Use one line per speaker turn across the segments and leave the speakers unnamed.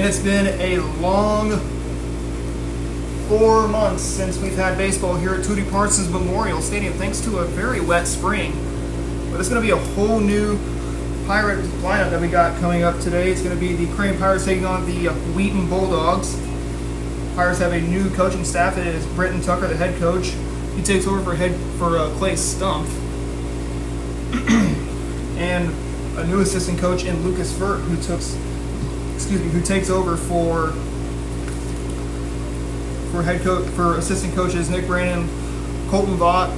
It's been a long 4 months since we've had baseball here at Tootie Parsons Memorial Stadium, thanks to a very wet spring. But it's going to be a whole new Pirate lineup that we got coming up today. It's going to be the Crane Pirates taking on the Wheaton Bulldogs. Pirates have a new coaching staff. It is Brenton Tucker, the head coach. He takes over for Clay Stumpf. And a new assistant coach in Lucas Vert, who takes over for assistant coaches Nick Brannon, Colton Vaught,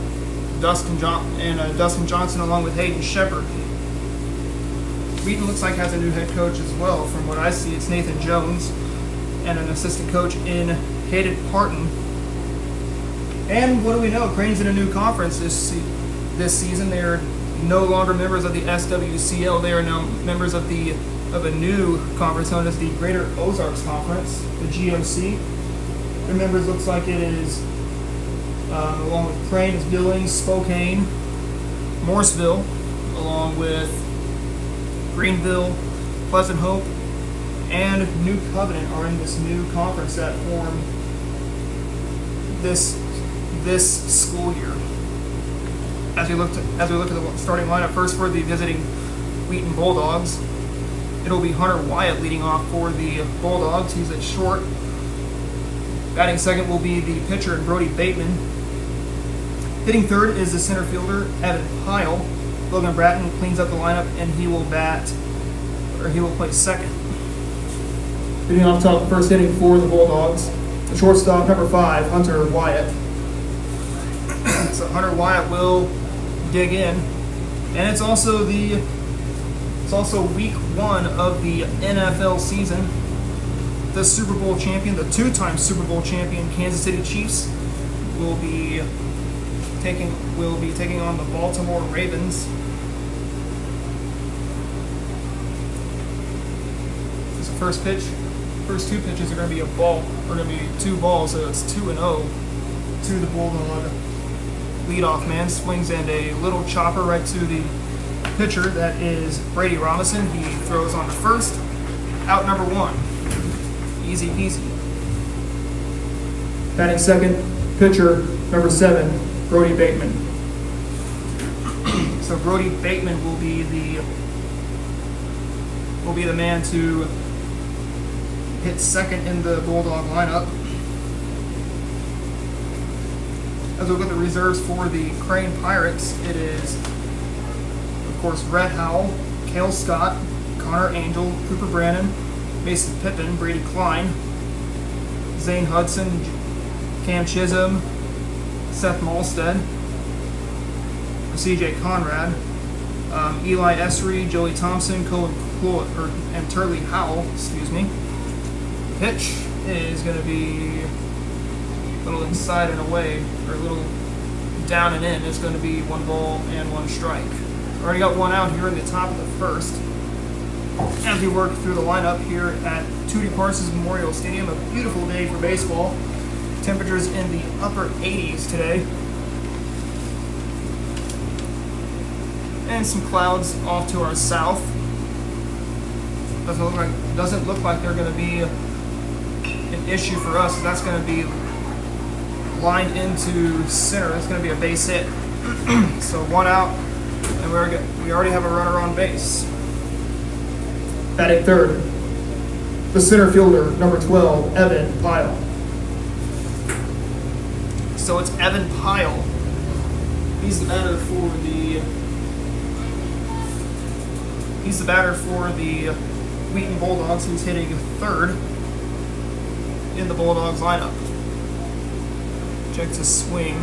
Dustin Johnson, along with Hayden Shepard. Wheaton looks like has a new head coach as well. From what I see, it's Nathan Jones, and an assistant coach in Hayden Parton. And what do we know? Crane's in a new conference this season. They are no longer members of the SWCL. They are now members of a new conference known as the Greater Ozarks Conference, the GOC. Their members looks like it is, along with Crane, is Billings, Spokane, Morrisville, along with Greenville, Pleasant Hope, and New Covenant are in this new conference that form this school year. As we look at the starting lineup, first for the visiting Wheaton Bulldogs, it'll be Hunter Wyatt leading off for the Bulldogs. He's at short. Batting second will be the pitcher Brody Bateman. Hitting third is the center fielder Evan Pyle. Logan Bratton cleans up the lineup and he will play second. Hitting off top, first inning for the Bulldogs, the shortstop number 5, Hunter Wyatt. So Hunter Wyatt will dig in, and it's also week 1 of the NFL season. The Super Bowl champion, the 2-time Super Bowl champion Kansas City Chiefs will be taking on the Baltimore Ravens. This is the first pitch. First 2 pitches are going to be two balls, so it's 2-0 to the Bulldog leadoff man. Swings and a little chopper right to the pitcher. That is Brady Robinson. He throws on to first. Out number 1. Easy peasy. Batting second, pitcher number 7, Brody Bateman. So Brody Bateman will be the man to hit second in the Bulldog lineup. As we look at the reserves for the Crane Pirates, it is, of course, Rhett Howell, Cale Scott, Connor Angel, Cooper Brannon, Mason Pippin, Brady Klein, Zane Hudson, Cam Chisholm, Seth Malstead, CJ Conrad, Eli Essery, Joey Thompson, Colin Cloyd, and Turley Howell, Pitch is going to be a little inside and away, or a little down and in. It's going to be 1 ball and 1 strike. Already got 1 out here in the top of the first. As we work through the lineup here at Tootie Parsons Memorial Stadium, a beautiful day for baseball. Temperatures in the upper 80s today. And some clouds off to our south. Doesn't look like they're going to be an issue for us. That's going to be lined into center. It's going to be a base hit. So 1 out, and we already have a runner on base. Batting third, the center fielder, number 12, Evan Pyle. So it's Evan Pyle. He's the batter for the Wheaton Bulldogs, who's hitting third in the Bulldogs lineup. Checks his swing.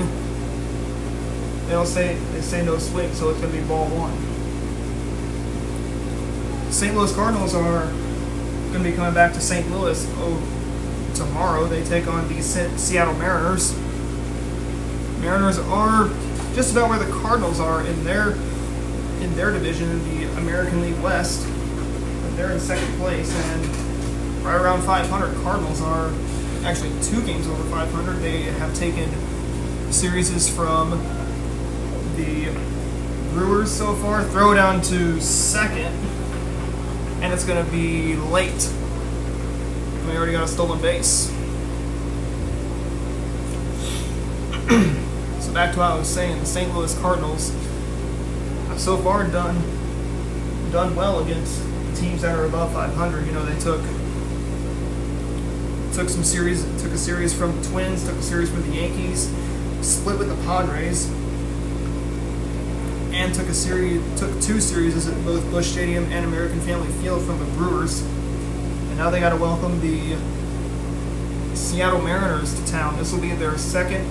They say no swing, so it's going to be ball 1. St. Louis Cardinals are going to be coming back to St. Louis tomorrow. They take on the Seattle Mariners. Mariners are just about where the Cardinals are in their division in the American League West. They're in second place and right around 500. Cardinals are actually 2 games over 500. They have taken series from the Brewers so far. Throw down to second, and it's going to be late. And we already got a stolen base. So back to what I was saying, the St. Louis Cardinals have so far done well against teams that are above 500. You know, they took a series from the Twins, took a series from the Yankees, split with the Padres, and took two series at both Busch Stadium and American Family Field from the Brewers. And now they got to welcome the Seattle Mariners to town. This will be their second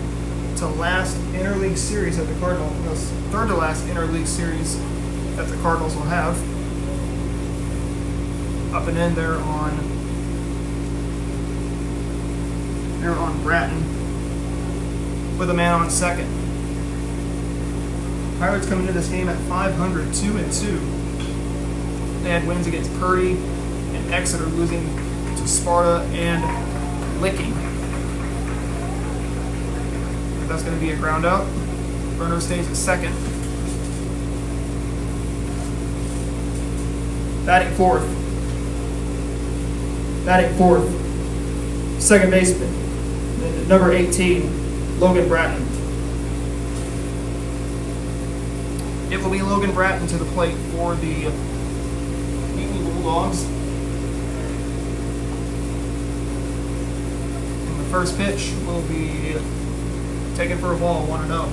to last interleague series that the Cardinals, third to last interleague series that the Cardinals will have. Up and in there on Bratton with a man on second. Pirates coming into this game at 500, 2-2. They had wins against Purdy and Exeter, losing to Sparta and Licking. That's going to be a ground out. Runner stays at second. Batting fourth. Second baseman, number 18, Logan Bratton. It will be Logan Bratton to the plate for the Wheaton Bulldogs. And the first pitch will be taken for a ball, 1-0.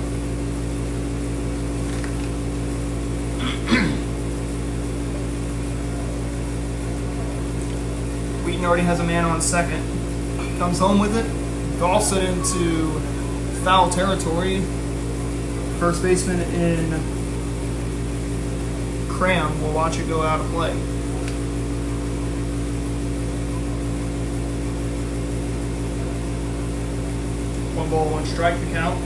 Wheaton already has a man on second. Comes home with it, golfs it into foul territory. First baseman in Cram will watch it go out of play. One ball, one strike to count.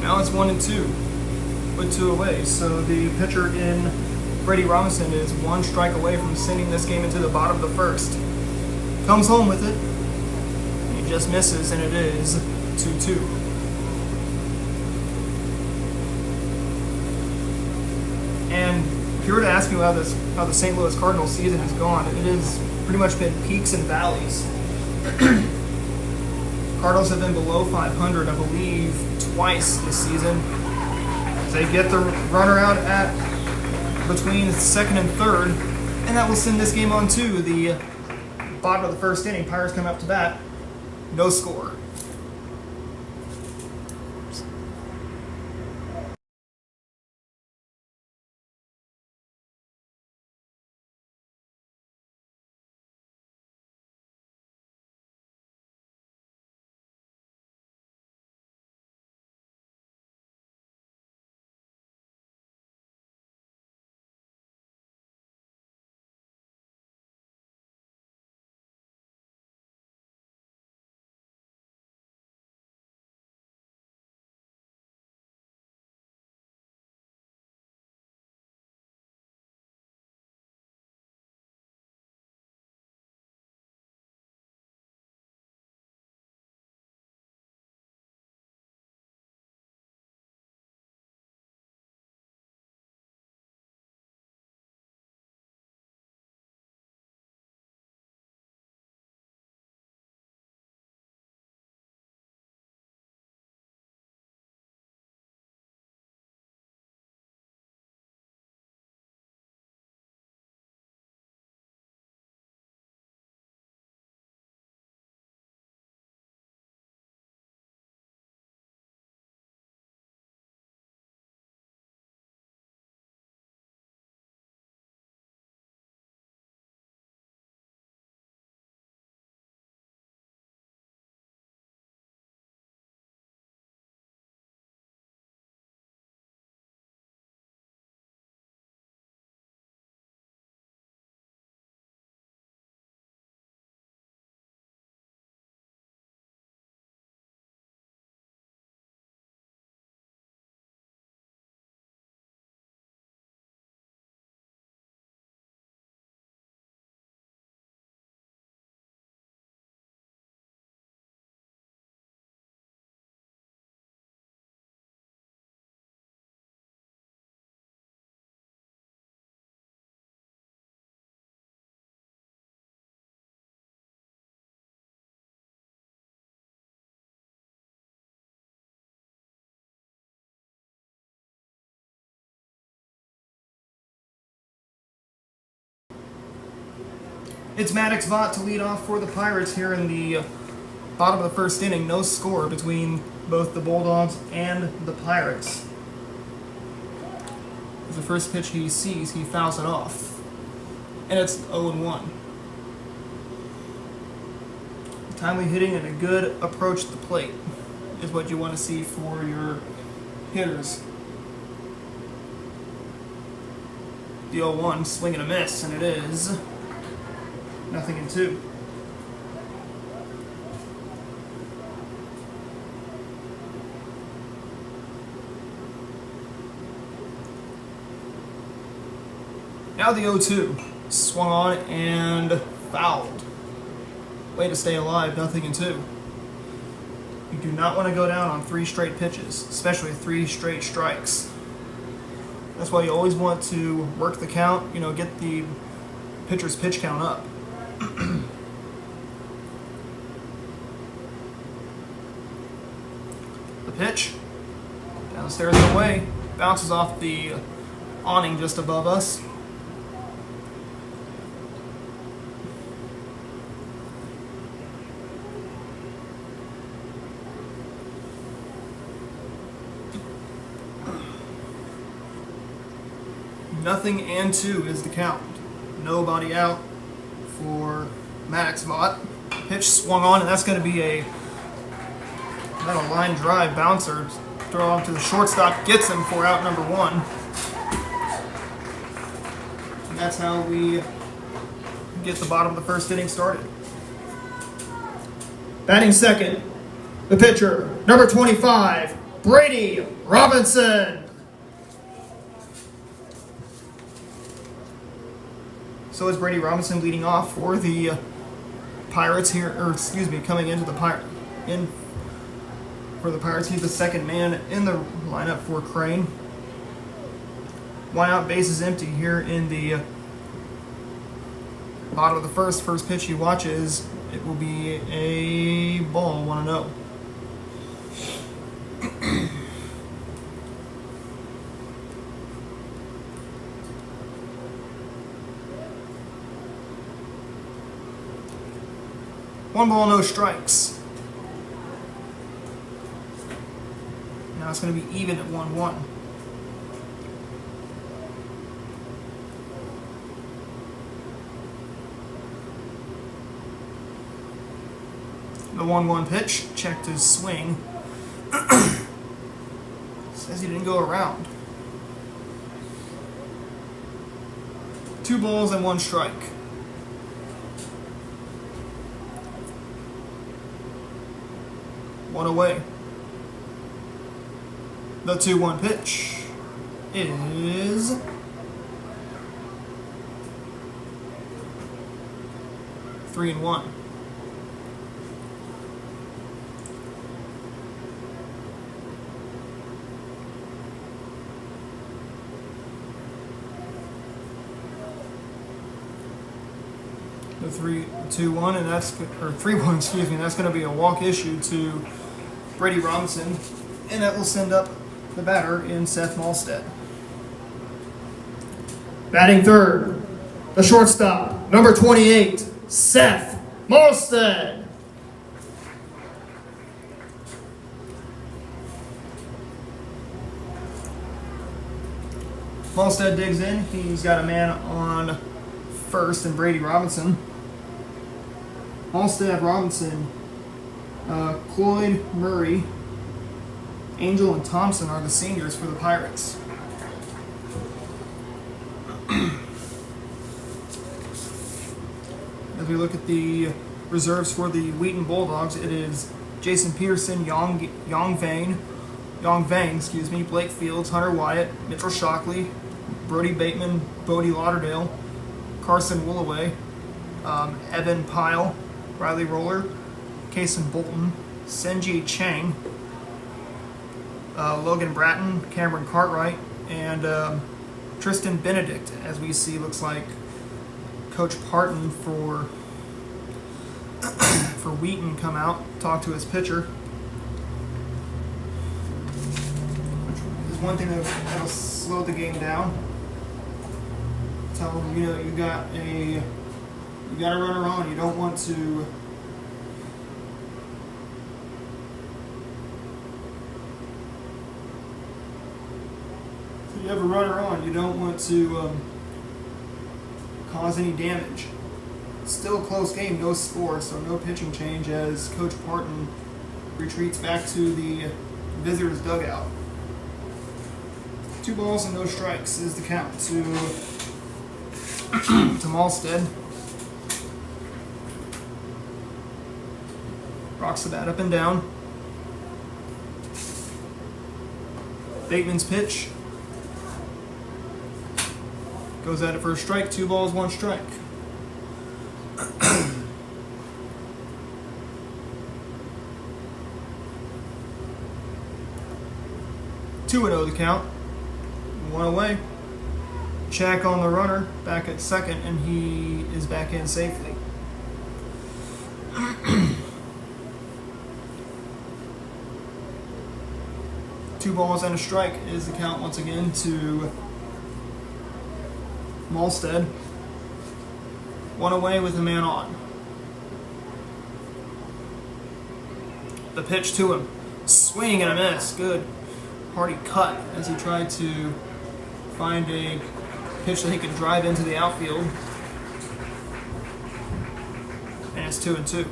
Now it's 1-2 with 2 away. So the pitcher in Brady Robinson is 1 strike away from sending this game into the bottom of the first. Comes home with it. He just misses, and it is 2-2. And if you were to ask me how the St. Louis Cardinals season has gone, it has pretty much been peaks and valleys. Cardinals have been below 500, I believe, twice this season. They get the runner out at between second and third, and that will send this game on to the bottom of the first inning. Pirates come up to bat, no score. It's Maddox Vaught to lead off for the Pirates here in the bottom of the first inning. No score between both the Bulldogs and the Pirates. As the first pitch he sees, he fouls it off. And it's 0-1. Timely hitting and a good approach to the plate is what you want to see for your hitters. The 0-1, swing and a miss, and it is 0-2. Now the 0-2, swung on and fouled. Way to stay alive, 0-2. You do not want to go down on 3 straight pitches, especially 3 straight strikes. That's why you always want to work the count, get the pitcher's pitch count up. The pitch, downstairs and away, bounces off the awning just above us. Nothing and 2 is the count. Nobody out for Maddox Vaught. Pitch swung on, and that's going to be not a line drive bouncer. Throw off to the shortstop, gets him for out number 1. And that's how we get the bottom of the first inning started. Batting second, the pitcher, number 25, Brady Robinson. So is Brady Robinson leading off for the Pirates here, coming into the for the Pirates. He's the second man in the lineup for Crane. 1 out, bases empty here in the bottom of the first. First pitch he watches, it will be a ball, 1-0. One ball, no strikes. Now it's going to be even at 1-1. The 1-1 pitch, checked his swing. Says he didn't go around. 2 balls and 1 strike. One away. The 2-1 pitch is three and 1. The 3-2-1, and that's 3-1. Excuse me. That's going to be a walk issue to Brady Robinson, and that will send up the batter in Seth Malstead. Batting third, the shortstop, number 28, Seth Malstead. Malstead digs in. He's got a man on first and Brady Robinson. Malstead, Robinson, Cloyd, Murray, Angel, and Thompson are the seniors for the Pirates. As we look at the reserves for the Wheaton Bulldogs, it is Jason Peterson, Yong Vang, Blake Fields, Hunter Wyatt, Mitchell Shockley, Brody Bateman, Bodie Lauderdale, Carson Willoway, Evan Pyle, Riley Roller, Kason Bolton, Senji Chang, Logan Bratton, Cameron Cartwright, and Tristan Benedict. As we see, looks like Coach Parton for Wheaton come out, talk to his pitcher. Which is one thing that'll slow the game down. Tell them, you got You got a runner on. You don't want to. So you have a runner on. You don't want to cause any damage. Still a close game, no score, so no pitching change as Coach Parton retreats back to the visitors' dugout. 2 balls and no strikes is the count to Malstead. Rocks the bat up and down. Bateman's pitch. Goes at it for a strike. 2 balls, 1 strike. 2-0 the count. 1 away. Check on the runner back at second, and he is back in safely. Two balls and a strike is the count once again to Malstead. 1 away with a man on. The pitch to him. Swing and a miss. Good. Hardy cut as he tried to find a pitch that he could drive into the outfield. And it's 2-2.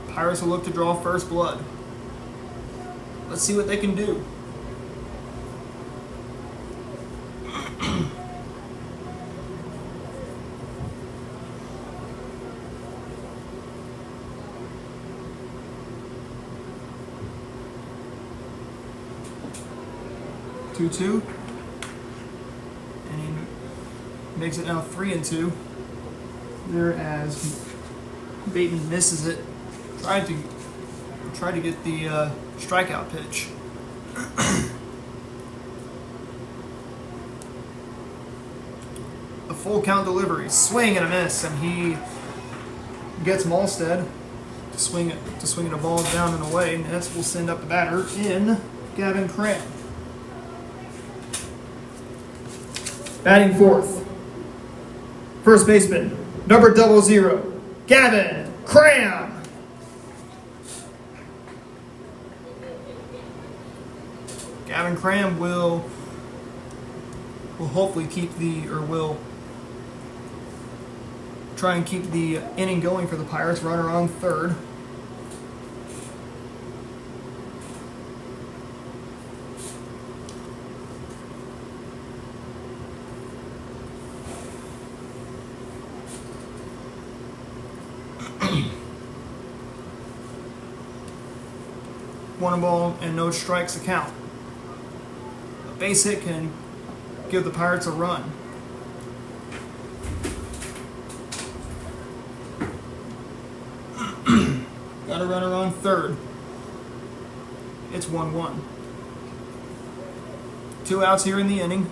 Pirates will look to draw first blood. Let's see what they can do. Two, and he makes it now 3-2. There as Bateman misses it. Tried to get the strikeout pitch. A full count delivery, swing and a miss, and he gets Malstead to swing a ball down and away. And that will send up the batter in Gavin Cram. Batting fourth, first baseman, number 00, Gavin Cram. Gavin Cram will hopefully will try and keep the inning going for the Pirates. Runner on third. One ball and no strikes to count. A base hit can give the Pirates a run. Got a runner on third. It's 1-1. 2 outs here in the inning.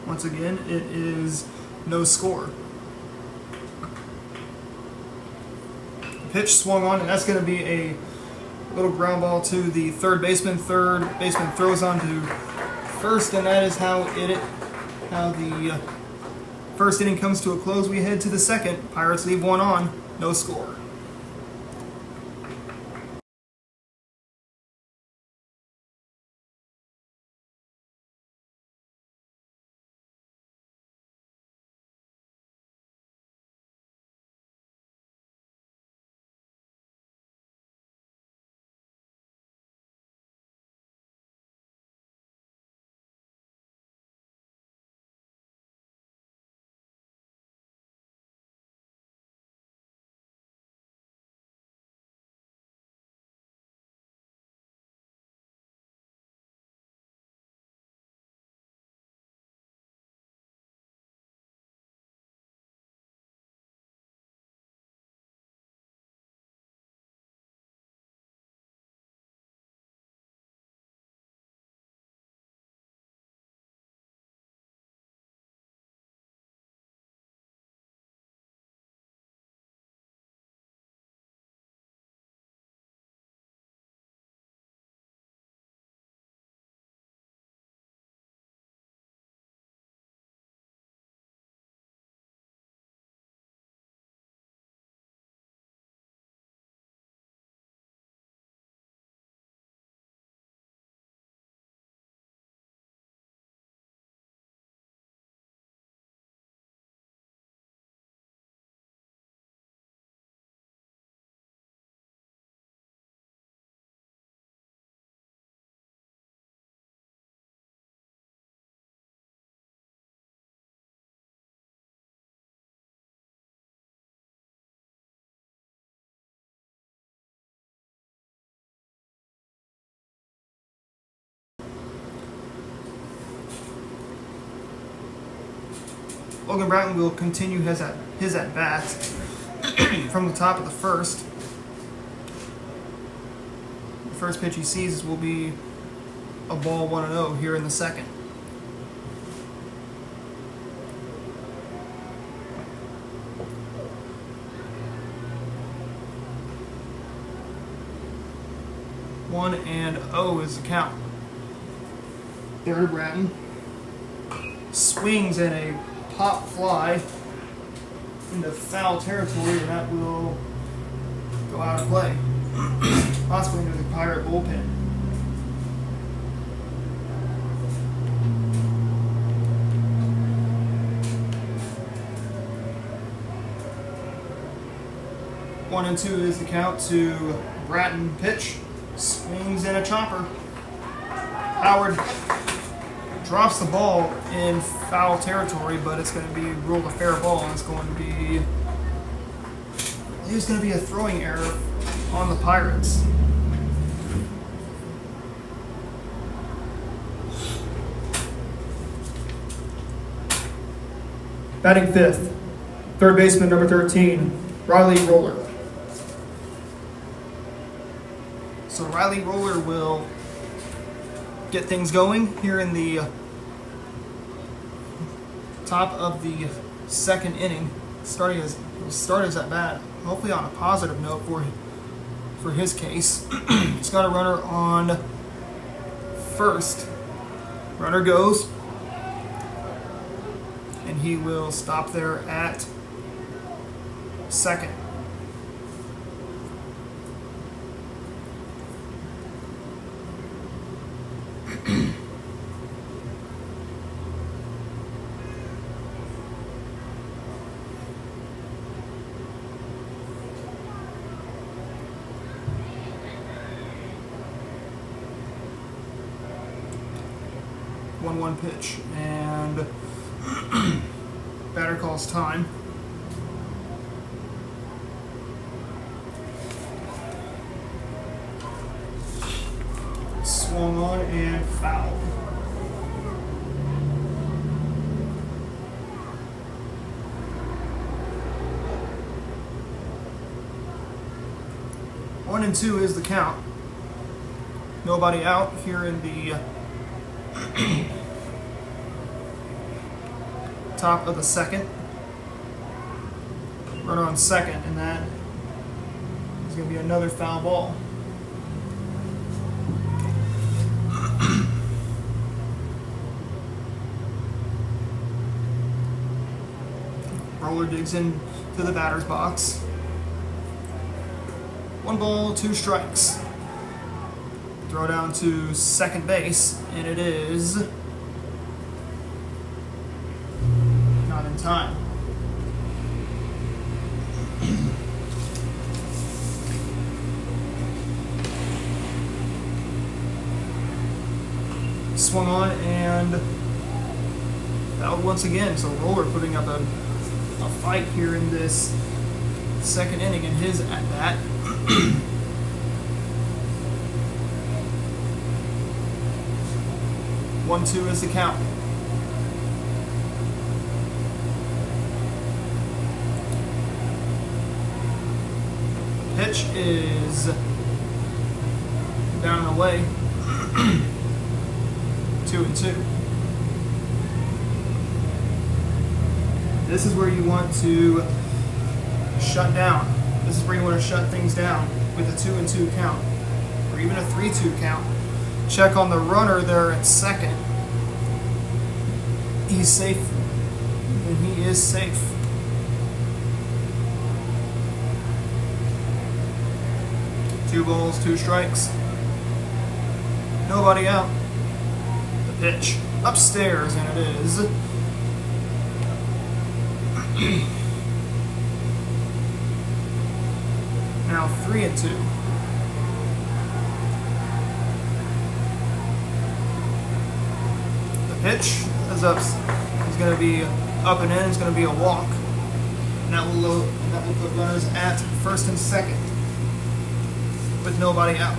Once again, it is no score. The pitch swung on, and that's going to be a little ground ball to the third baseman. Third baseman throws on to first, and that is how the first inning comes to a close. We head to the second. Pirates leave 1 on, no score. Logan Bratton will continue his at bat from the top of the first. The first pitch he sees will be a ball 1-0 here in the second. One and 0 is the count. There, Bratton swings in a pop fly into foul territory, and that will go out of play, possibly into the Pirate bullpen. One and 2 is the count to Bratton. Pitch, swings in a chopper. Howard drops the ball in foul territory, but it's going to be ruled a fair ball, and there's going to be a throwing error on the Pirates.
Batting fifth, third baseman number 13, Riley Roller.
So Riley Roller will get things going here in the top of the second inning, starting his at bat, hopefully on a positive note for his case. He's got a runner on first. Runner goes, and he will stop there at second. One pitch, and batter calls time. Swung on and foul. One and 2 is the count. Nobody out here in the top of the second. Runner on second, and that is going to be another foul ball. Roller digs into the batter's box. 1 ball, 2 strikes. Throw down to second base, and it is not in time. Swung on and fouled once again. So Roller putting up a fight here in this second inning in his at bat. 1-2 is the count. Pitch is down and away. 2-2. This is where you want to shut down. This is where you want to shut things down with a 2-2 count, or even a 3-2 count. Check on the runner there at second. He's safe, and he is safe. Two balls, 2 strikes. Nobody out. The pitch upstairs, and it is now 3-2. The pitch is up. It's going to be up and in. It's going to be a walk, and that will put runners at first and second with nobody out.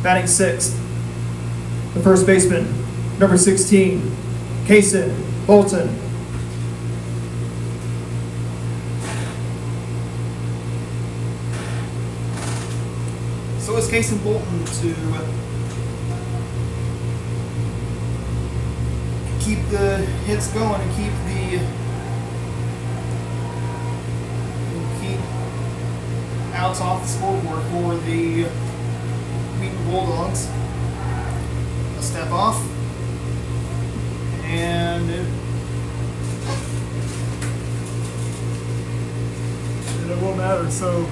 Batting sixth, the first baseman, number 16, Kaysen Bolton.
So is Kaysen Bolton to keep the hits going and keep outs off the scoreboard for the Wheaton Bulldogs. A step off, and it won't matter. So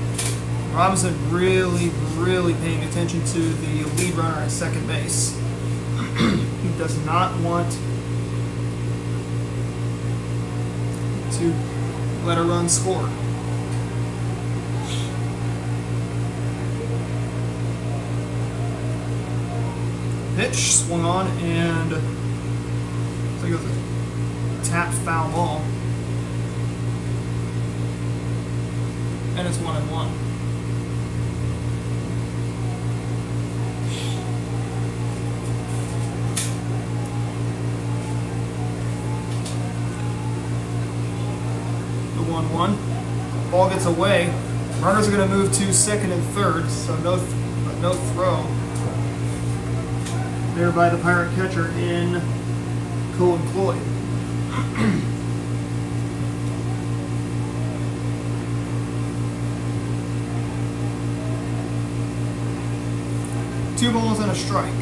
Robinson really paying attention to the lead runner at second base. He does not want to let a run score. Pitch swung on, and I think it was a tap foul ball, and it's 1-1. The 1-1 ball gets away. Runners are going to move to second and third, so no throw there by the Pirate catcher in Colin Cloyd. Two balls and a strike.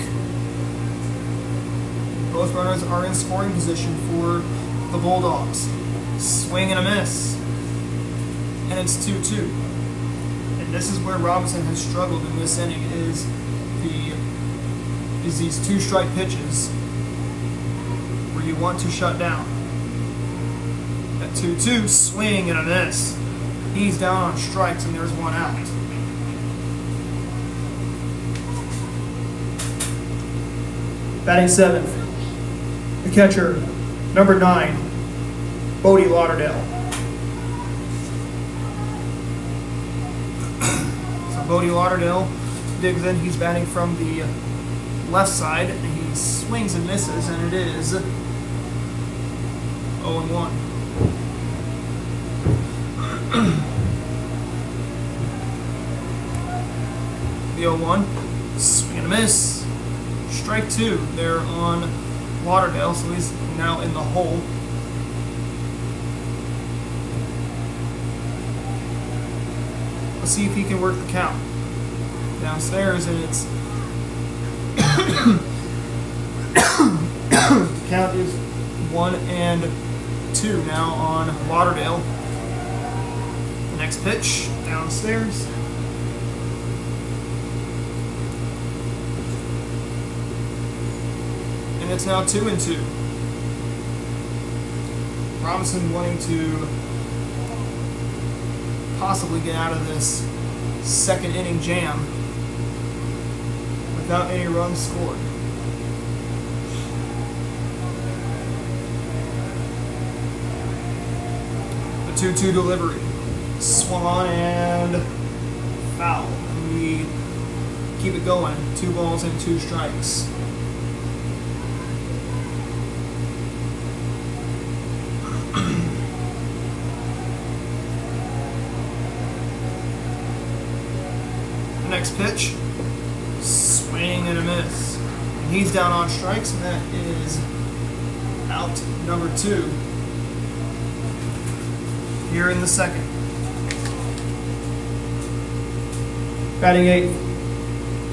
Both runners are in scoring position for the Bulldogs. Swing and a miss. And it's 2-2. And this is where Robinson has struggled in this inning, is these two strike pitches where you want to shut down. That 2-2, swing and a miss. He's down on strikes, and there's one out.
Batting seventh, the catcher, number 9, Bodie Lauderdale.
So Bodie Lauderdale digs in. He's batting from the left side, and he swings and misses, and it is 0-1. The 0-1, swing and a miss. Strike 2 there on Lauderdale, so he's now in the hole. Let's see if he can work the count. Downstairs, and it's count is 1-2 now on Lauderdale. Next pitch downstairs. And it's now 2-2. Robinson wanting to possibly get out of this second inning jam without any runs scored. The 2-2 delivery. Swung on and foul. And we keep it going. 2 balls and 2 strikes. Next pitch, swing and a miss. And he's down on strikes, and that is out number 2 here in the second.
Batting eighth,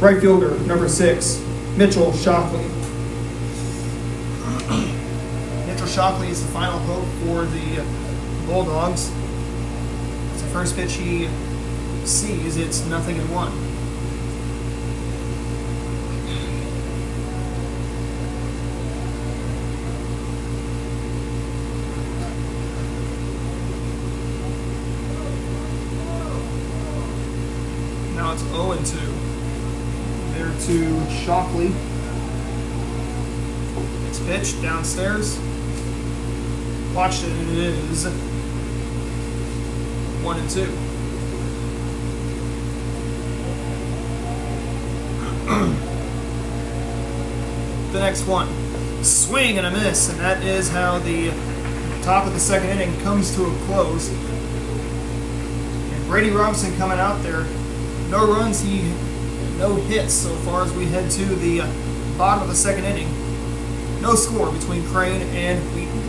right fielder, number 6, Mitchell Shockley.
Mitchell Shockley is the final hope for the Bulldogs. It's the first pitch he sees. It's 0-1. Now it's 0-2. There to Shockley. It's pitched downstairs. Watched it, and it is 1-2. The next one. Swing and a miss, and that is how the top of the second inning comes to a close. And Brady Robinson coming out there, no runs, no hits so far as we head to the bottom of the second inning. No score between Crane and Wheaton.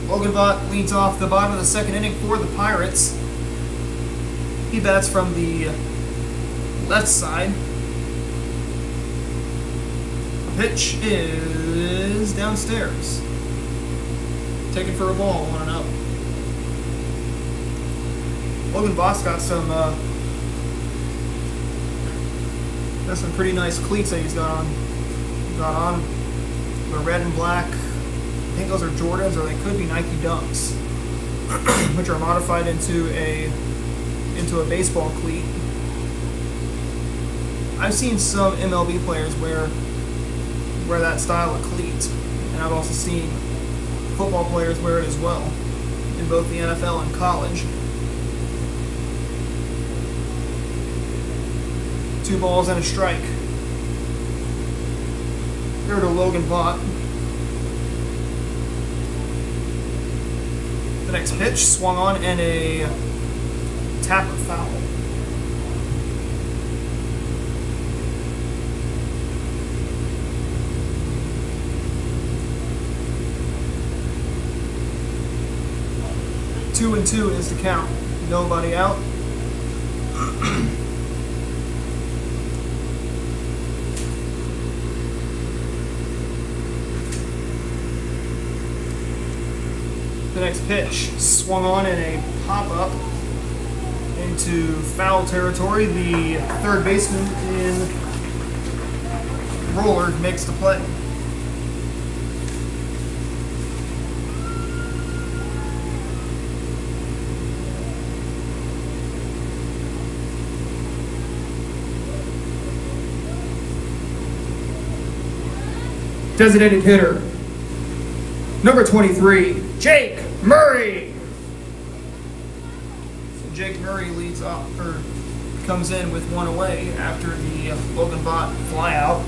Logan Vaught leads off the bottom of the second inning for the Pirates. He bats from the left side. The pitch is downstairs. Taken for a ball, 1-0. Logan Vaught's got some pretty nice cleats that he's got on. They're red and black. I think those are Jordans, or they could be Nike Dunks, which are modified into a baseball cleat. I've seen some MLB players wear that style of cleat, and I've also seen football players wear it as well, in both the NFL and college. 2 balls and a strike. Here to Logan Vaught. The next pitch swung on and a tapper foul. Two and two is the count. Nobody out. The next pitch swung on in a pop-up into foul territory. The third baseman in roller makes the play.
Designated hitter, number 23, Jake Murray.
So Jake Murray leads off, or comes in with one away after the Logan Vaught flyout.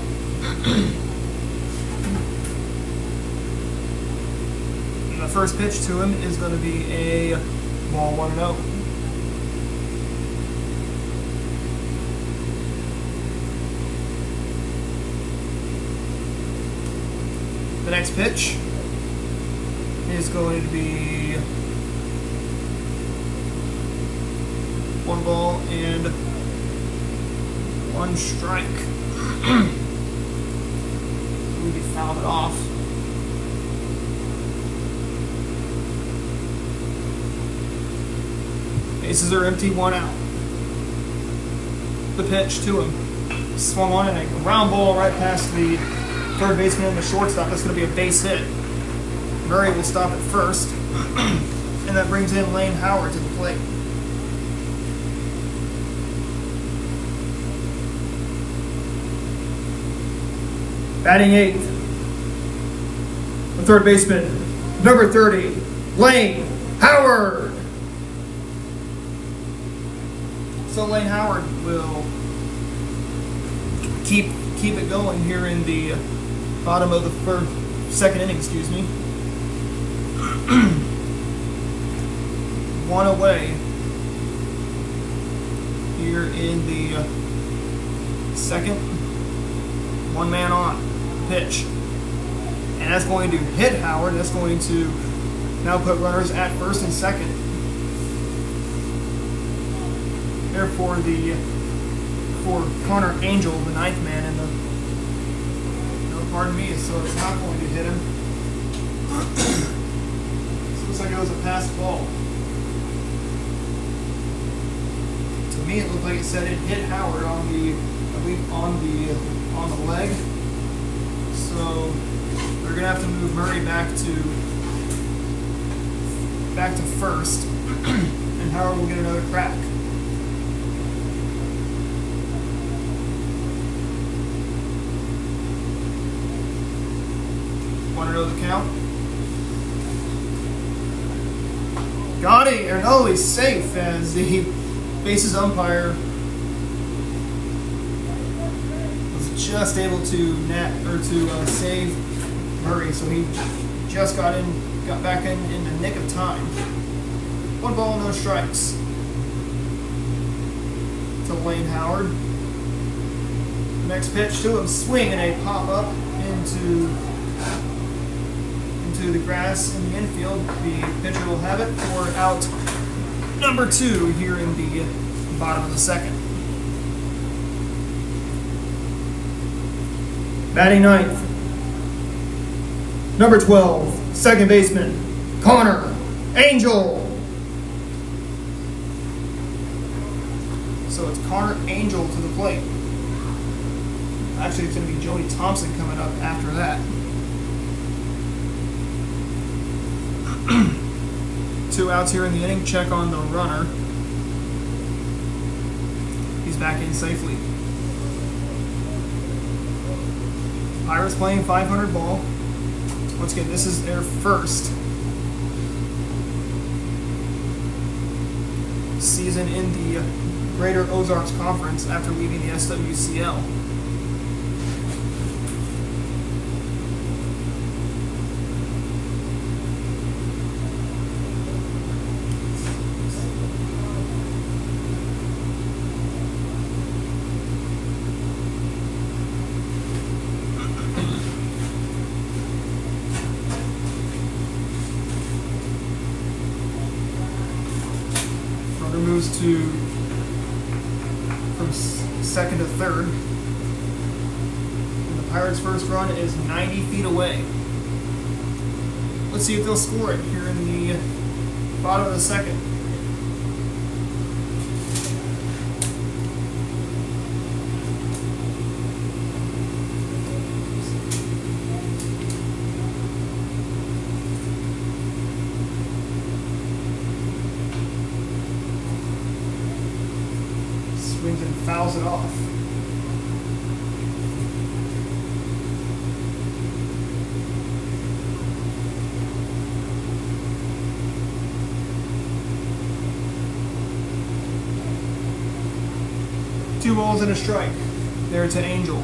And the first pitch to him is going to be a ball 1-0. The next pitch is going to be 1 ball and 1 strike. We fouled it off. Bases are empty, 1 out. The pitch to him. Swung on and a ground ball right past the third baseman and the shortstop. That's going to be a base hit. Murray will stop at first. And that brings in Lane Howard to the plate.
Batting eighth, the third baseman, number 30, Lane Howard.
So Lane Howard will keep it going here in the bottom of the second inning, excuse me. One away here in the second. One man on. Pitch. And that's going to hit Howard. That's going to now put runners at first and second. Therefore, for Connor Angel, the ninth man in the, no, pardon me, so it's not going to hit him. So it looks like it was a passed ball. To me, it looked like it said it hit Howard on the, I believe, on the leg. So they're gonna have to move Murray back to first, and Howard will get another crack. Want to know the count? Got it, or no, he's safe as the bases umpire was just able to save Murray, so he just got back in the nick of time. 1 ball, no strikes to Lane Howard. Next pitch to him, swing and a pop up into the grass in the infield. The pitcher will have it for out number 2 here in the bottom of the second.
Batting ninth, number 12, second baseman, Connor Angel.
So it's Connor Angel to the plate. Actually, it's going to be Jody Thompson coming up after that. 2 outs here in the inning. Check on the runner. He's back in safely. Pirates playing 500 ball. Once again, this is their first season in the Greater Ozarks Conference after leaving the SWCL. Moves from second to third. And the Pirates' first run is 90 feet away. Let's see if they'll score it here in the bottom of the second. Swings and fouls it off. Two balls and a strike. There to Angel.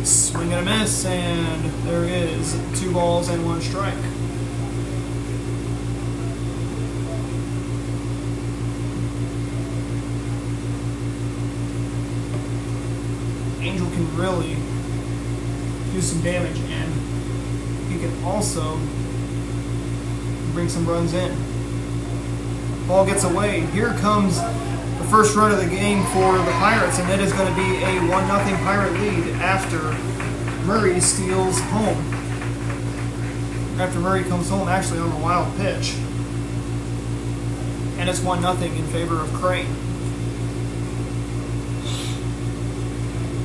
Swing and a miss, and there is 2 balls and 1 strike. Angel can really do some damage, and he can also bring some runs in. Ball gets away. Here comes the first run of the game for the Pirates, and it is going to be a 1-0 Pirate lead after Murray steals home. After Murray comes home, actually on a wild pitch. And it's 1-0 in favor of Crane.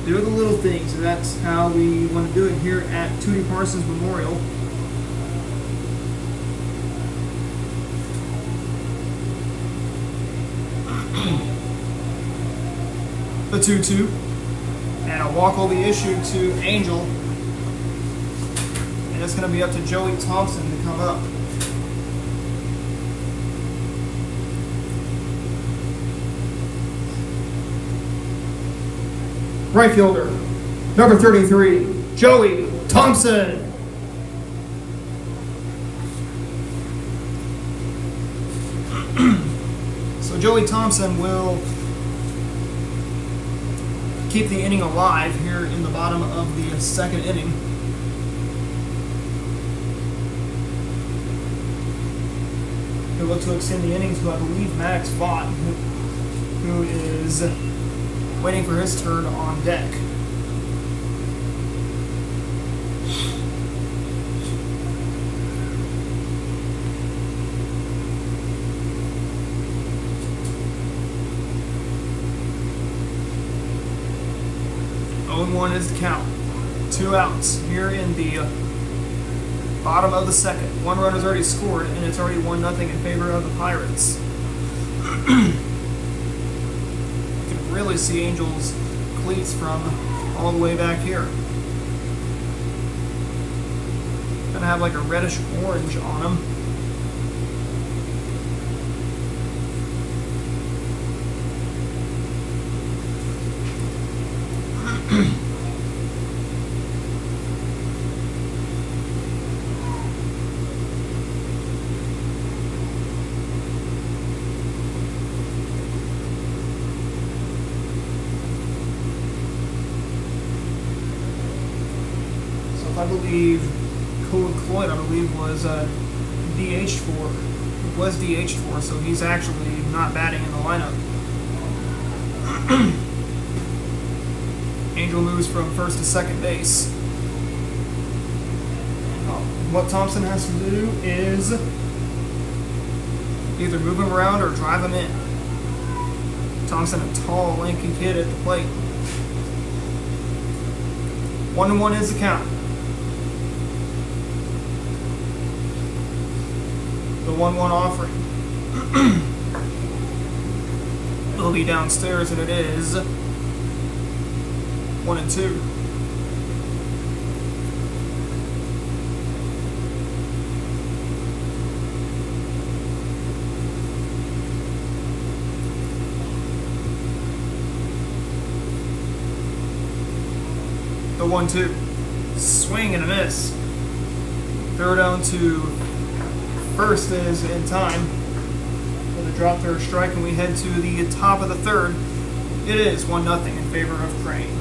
Do the little things, and that's how we want to do it here at Tootie Parsons Memorial. The 2-2. And a walk will be issued to Angel. And it's going to be up to Joey Thompson to come up.
Right fielder, number 33, Joey Thompson.
So Joey Thompson will keep the inning alive here in the bottom of the second inning. He'll look to extend the innings to, I believe, Max Vaught, who is waiting for his turn on deck. One is the count. 2 outs here in the bottom of the second. One runner's already scored, and it's already 1-0 in favor of the Pirates. You can really see Angel's cleats from all the way back here. Gonna have like a reddish orange on them. I believe Cole Cloyd, was DH'd for. Was DH'd for, so he's actually not batting in the lineup. Angel moves from first to second base. What Thompson has to do is either move him around or drive him in. Thompson, a tall, lanky kid at the plate. 1-1 is the count. The 1-1 offering will be downstairs, and it is 1-2. The 1-2. Swing and a miss. Throw down to first is in time for the drop third strike, and we head to the top of the third. It is 1-0 in favor of Crane.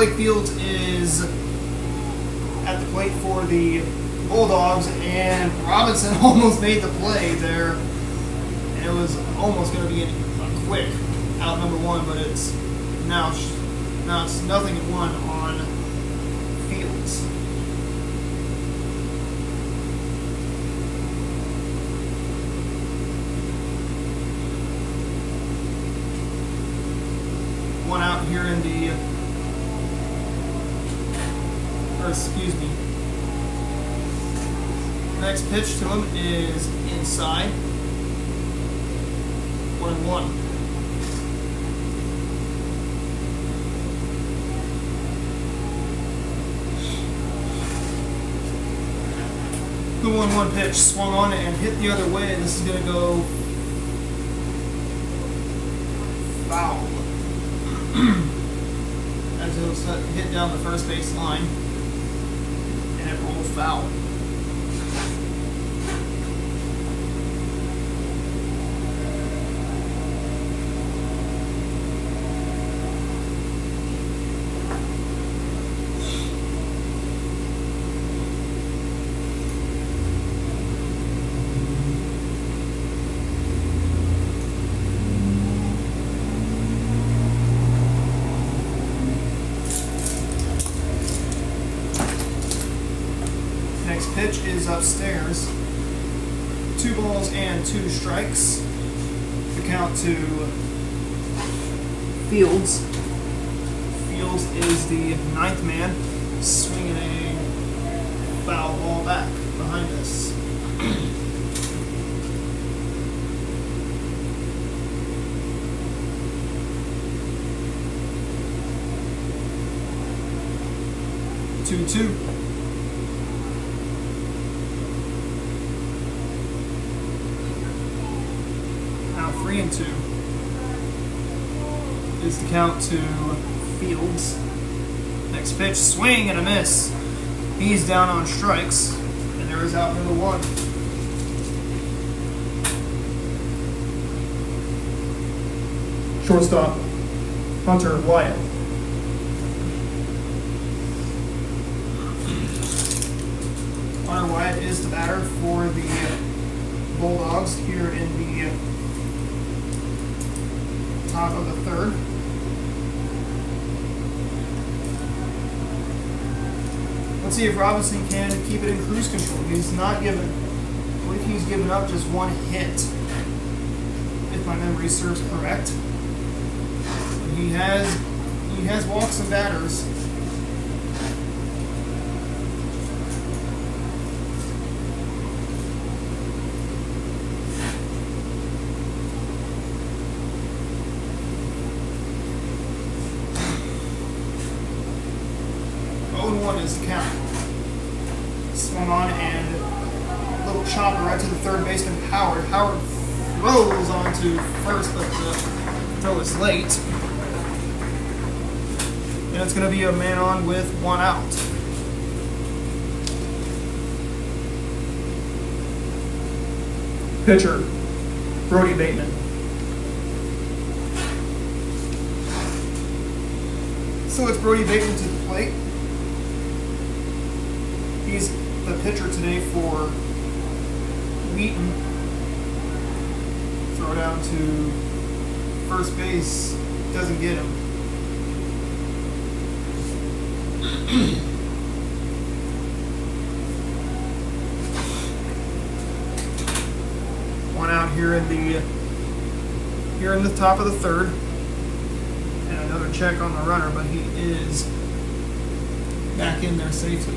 Blake Fields is at the plate for the Bulldogs, and Robinson almost made the play there. And it was almost going to be a quick out number one, but it's now it's 0-1 on Fields. One out here in the, next pitch to him is inside. 1-1. The 1-1 pitch swung on it and hit the other way. This is going to go foul. As it was hit down the first base line, and it rolled foul. Next pitch is upstairs. 2 balls and 2 strikes. The count to Fields. Fields is the 9th man, swinging a foul ball back behind us. Two. Now 3-2 is the count to Fields. Next pitch, swing and a miss. He's down on strikes, and there is out number 1.
Shortstop, Hunter Wyatt.
Hunter Wyatt is the batter for the Bulldogs here in the top of the 3rd. Let's see if Robinson can keep it in cruise control. He's not given, I believe he's given up just 1 hit, if my memory serves correct. He has walked some batters. One is the count. Swung on and a little chopper right to the 3rd baseman Howard. Howard throws onto first, but the throw is late. And it's going to be a man on with 1 out.
Pitcher, Brody Bateman.
So it's Brody Bateman to the plate. He's the pitcher today for Wheaton. Throw down to first base, doesn't get him. One out here in the top of the 3rd. And another check on the runner, but he is back in there safely.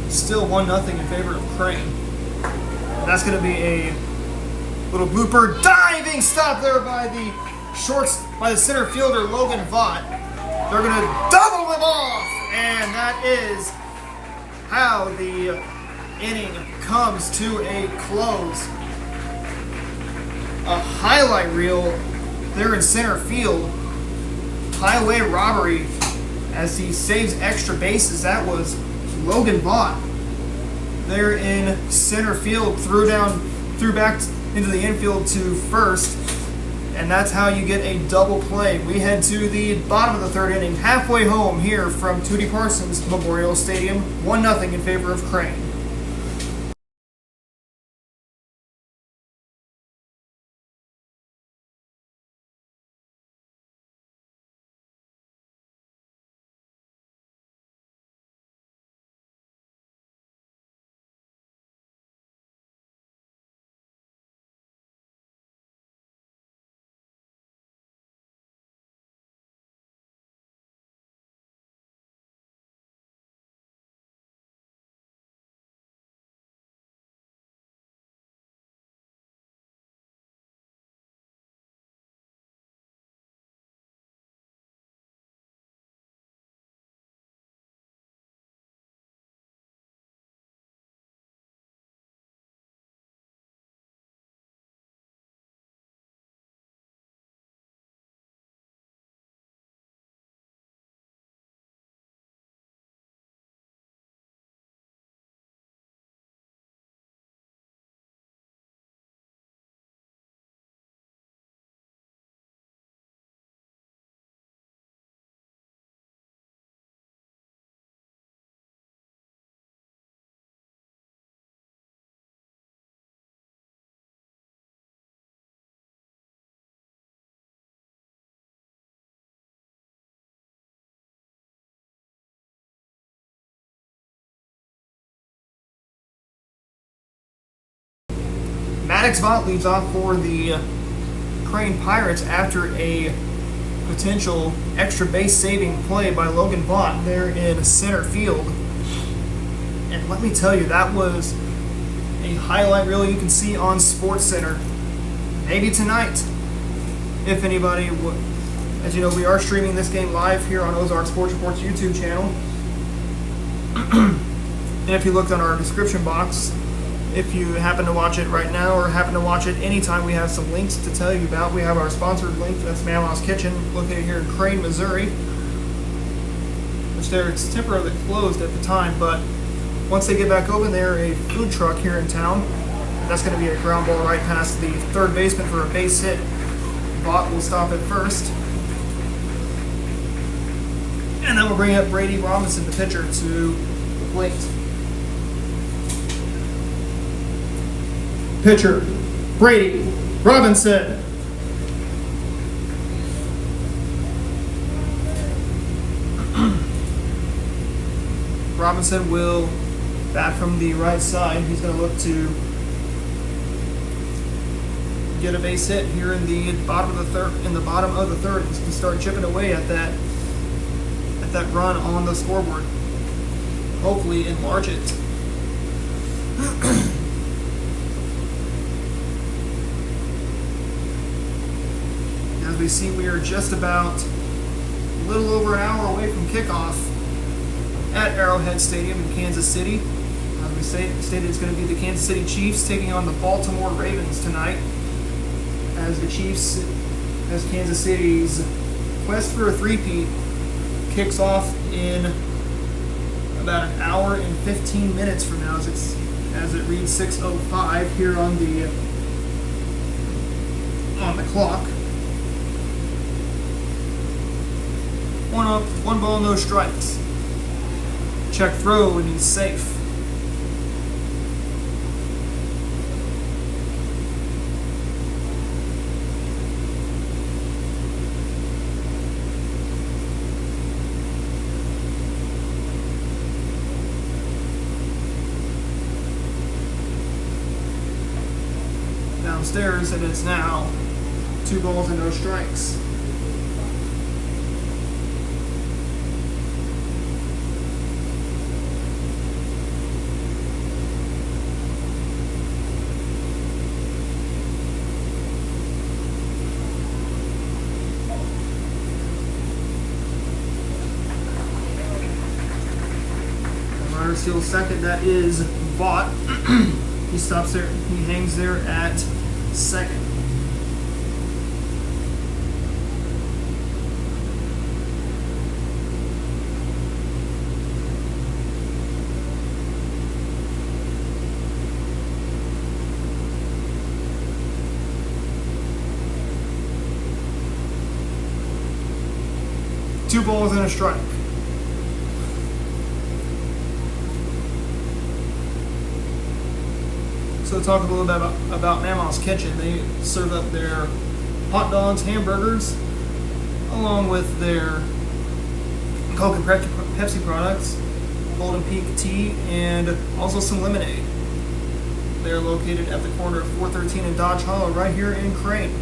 Still 1-0 in favor of Crane. And that's going to be a little blooper diving stop there by the center fielder Logan Vaught. They're going to double them off, and that is how the inning comes to a close. A highlight reel there in center field. Highway robbery as he saves extra bases. That was Logan Vaught there in center field, threw back into the infield to first, And that's how you get a double play. We head to the bottom of the third inning, halfway home here from Tootie Parsons Memorial Stadium, 1-0 in favor of Crane. Maddox Vaught leads off for the Crane Pirates after a potential extra base saving play by Logan Vaught there in center field. And let me tell you, that was a highlight reel you can see on SportsCenter. Maybe tonight, if anybody would. As you know, we are streaming this game live here on Ozark Sports Report's YouTube channel. And if you looked on our description box, if you happen to watch it right now or happen to watch it anytime, we have some links to tell you about. We have our sponsored link, that's Mamaw's Kitchen, located here in Crane, Missouri. Which it's temporarily closed at the time, but once they get back open, they're a food truck here in town. That's going to be a ground ball right past the third baseman for a base hit. Vaught will stop at first. And then we'll bring up Brady Robinson, the pitcher, to the plate.
Pitcher, Brady Robinson.
Robinson will bat from the right side. He's going to look to get a base hit here in the bottom of the third. He's going to start chipping away at that run on the scoreboard. Hopefully enlarge it. As we see, we are just about a little over an hour away from kickoff at Arrowhead Stadium in Kansas City. As we stated, it's going to be the Kansas City Chiefs taking on the Baltimore Ravens tonight. As Kansas City's quest for a three-peat kicks off in about an hour and 15 minutes from now, as it reads 6:05 here on the clock. One ball, no strikes. Check throw, and he's safe. Downstairs, it is now 2 balls and no strikes. Runner steals second. That is Vaught. He stops there. He hangs there at second. 2 balls and a strike. So talk a little bit about Mamaw's Kitchen. They serve up their hot dogs, hamburgers, along with their Coke and Pepsi products, Golden Peak tea, and also some lemonade. They're located at the corner of 413 and Dodge Hollow right here in Crane.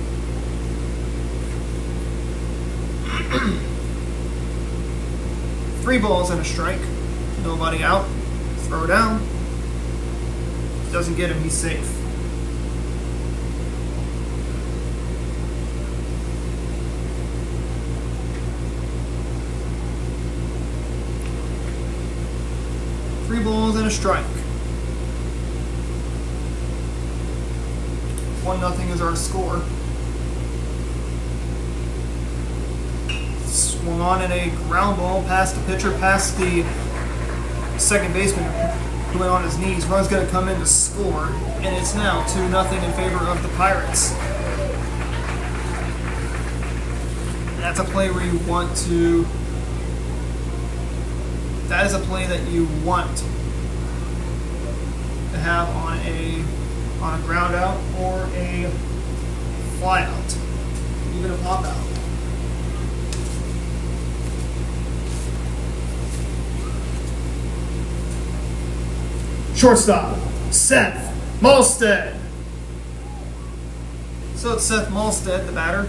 Three balls and a strike. Nobody out. Throw down. Doesn't get him, he's safe. Three balls and a strike. 1-0 is our score. Swung on in a ground ball past the pitcher, past the second baseman who went on his knees. Run's going to come in to score, and it's now 2-0 in favor of the Pirates. That's a play where you want to. That is a play that you want to have on a ground out or a fly out, even a pop out.
Shortstop, Seth Malstead.
So it's Seth Malstead, the batter.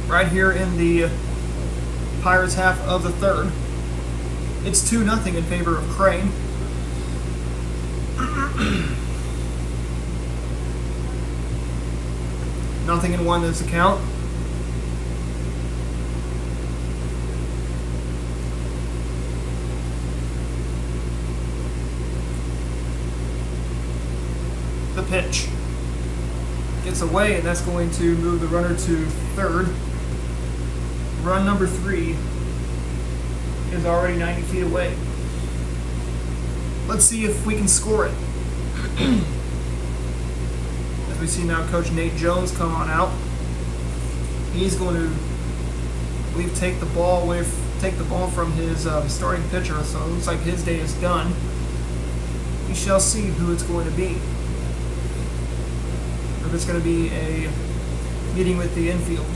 Right here in the Pirates half of the third. It's 2-0 in favor of Crane. Nothing in 1 is the count. The pitch gets away, and that's going to move the runner to third. Run number 3 is already 90 feet away. Let's see if we can score it. As we see now, Coach Nate Jones come on out. He's going to, I believe, take the ball from his starting pitcher. So it looks like his day is done. We shall see who it's going to be. Or if it's going to be a meeting with the infield.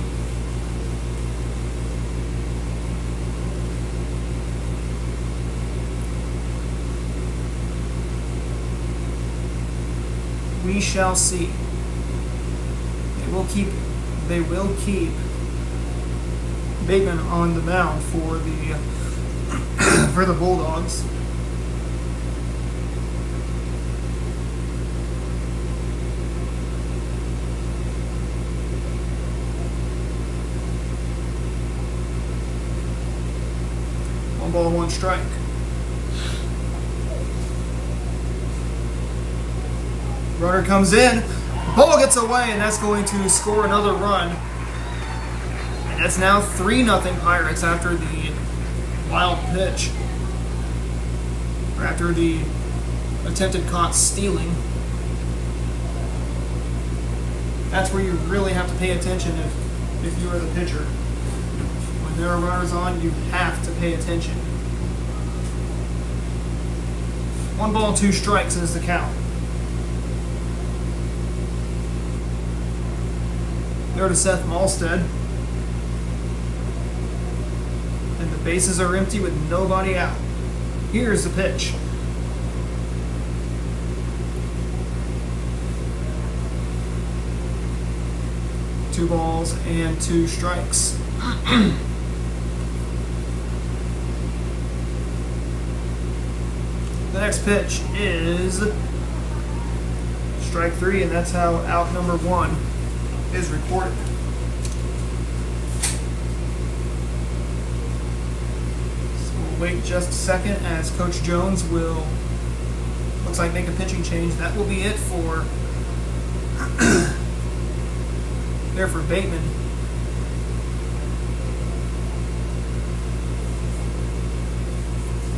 We shall see. They will keep Bateman on the mound for the for the Bulldogs. One ball, one strike. Runner comes in, ball gets away, and that's going to score another run. And that's now 3-0 Pirates after the wild pitch, or after the attempted caught stealing. That's where you really have to pay attention if you are the pitcher. When there are runners on, you have to pay attention. 1 ball, 2 strikes is the count. There to Seth Malstead. And the bases are empty with nobody out. Here's the pitch. Two balls and 2 strikes. The next pitch is strike 3, and that's how out number 1 is reported. So we'll wait just a second as Coach Jones will, looks like, make a pitching change. That will be it for there for Bateman.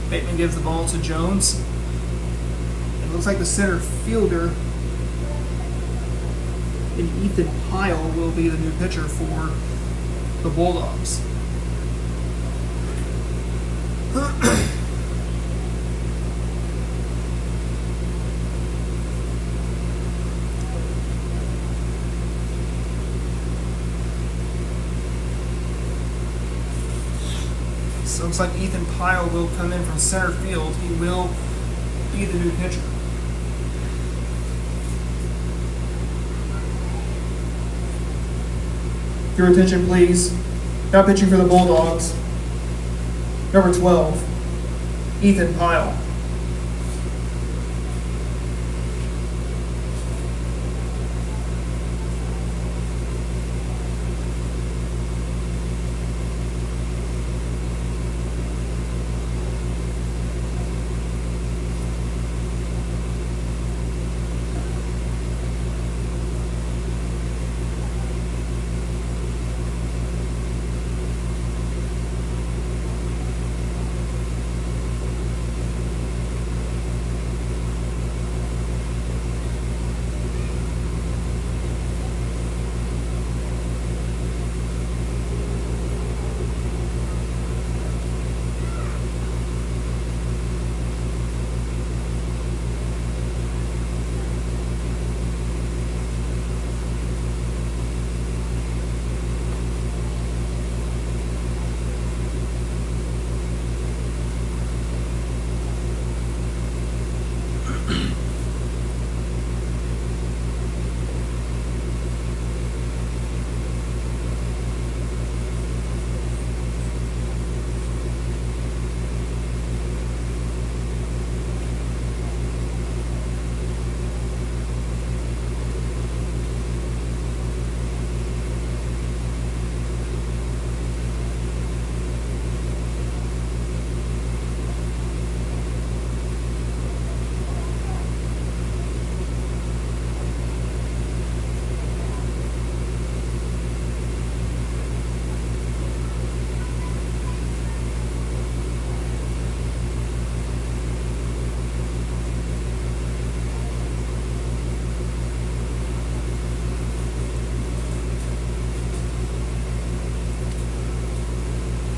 Bateman gives the ball to Jones. It looks like the center fielder and Ethan Pyle will be the new pitcher for the Bulldogs. So it looks like Ethan Pyle will come in from center field. He will be the new pitcher.
Your attention, please. Now pitching for the Bulldogs. Number 12, Ethan Pyle.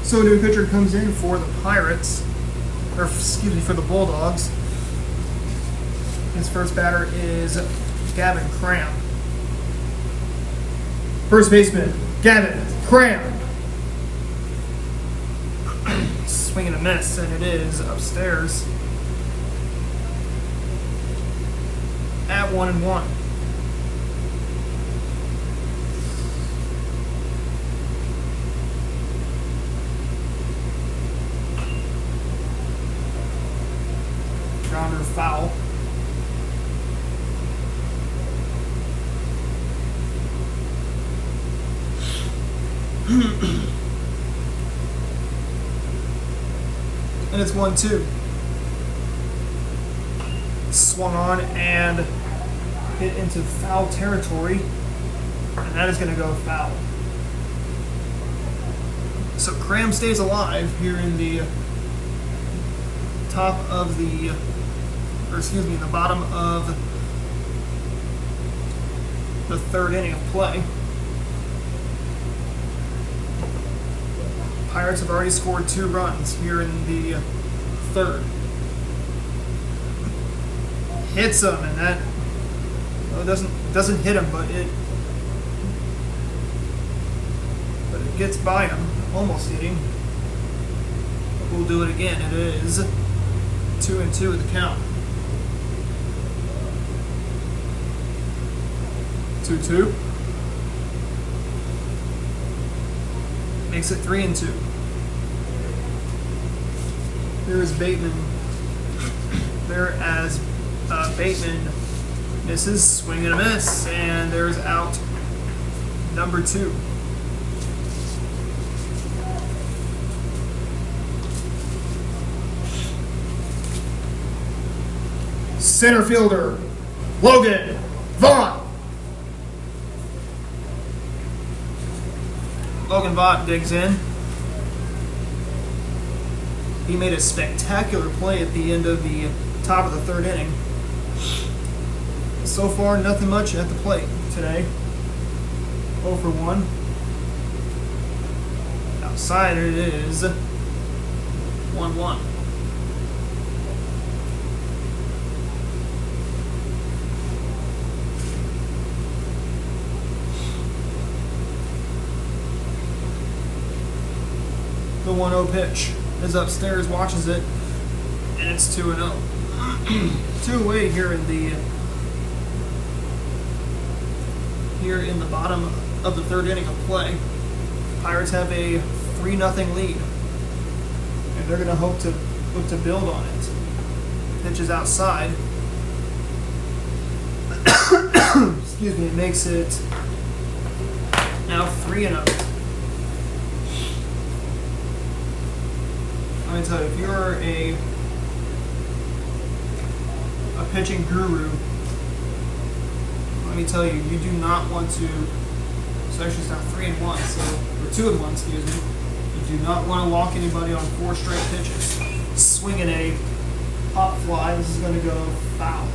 So a new pitcher comes in for the Pirates, or excuse me, for the Bulldogs. His first batter is Gavin Cram.
First baseman, Gavin Cram.
Swing and a miss, and it is upstairs at 1-1. Grounder foul. And it's 1-2. Swung on and hit into foul territory, and that is going to go foul. So Cram stays alive here in the top of the, or excuse me, in the bottom of the third inning of play. Pirates have already scored 2 runs here in the third. Hits him, and that, well, it doesn't hit him, but it gets by him, almost hitting. We'll do it again. It is 2-2 at the count. 2-2. Makes it 3-2. There is Bateman. There as Bateman misses, swing and a miss, and there's out number 2.
Center fielder, Logan Vaught.
Logan Vaught digs in. He made a spectacular play at the end of the top of the third inning. So far, nothing much at the plate today. 0 for 1. Outside it is 1-1. The 1-0 pitch is upstairs, watches it, and it's 2-0. 2 away here in the bottom of the third inning of play. Pirates have a 3-0 lead, and they're going to look to build on it. Pitch is outside. Excuse me. It makes it now 3-0. Let me tell you, if you're a pitching guru, let me tell you, you do not want to. So actually, it's now 3-1, or 2-1, excuse me. You do not want to walk anybody on 4 straight pitches. Swinging a pop fly, this is going to go foul.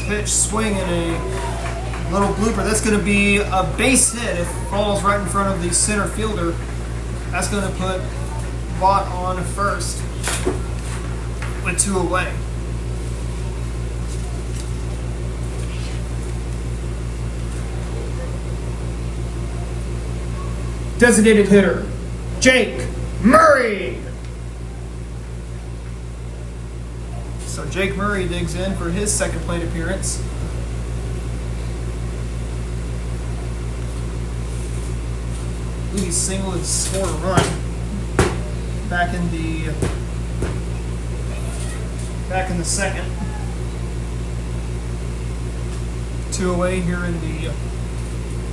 Pitch, swing, and a little blooper. That's going to be a base hit. It falls right in front of the center fielder. That's going to put Vaught on first with 2 away.
Designated hitter, Jake Murray.
So Jake Murray digs in for his second plate appearance. I believe he singled and scored a run back in the second. 2 away here in the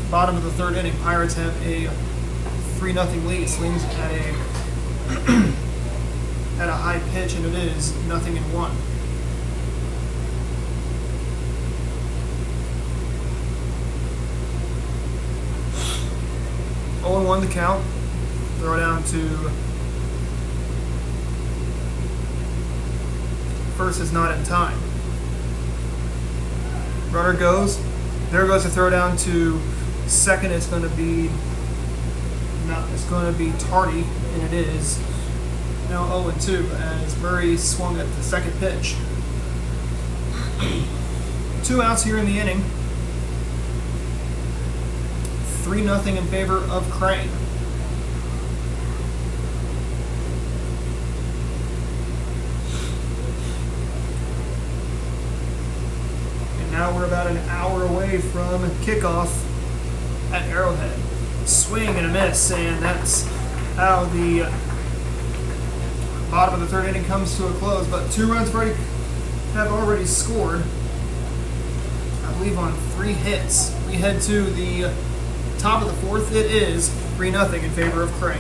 bottom of the third inning. Pirates have a 3-0 lead. Swings at a high pitch, and it is 0-1. Oh, 1 the count. Throw down to first is not in time. Runner goes. There goes the throw down to second. It's going to be tardy, and it is now 0-2 as Murray swung at the second pitch. 2 outs here in the inning. 3-0 in favor of Crane. And now we're about an hour away from kickoff at Arrowhead. Swing and a miss, and that's how the bottom of the third inning comes to a close. But 2 runs have already scored, I believe, on 3 hits. We head to the top of the fourth. It is 3-0 in favor of Crane.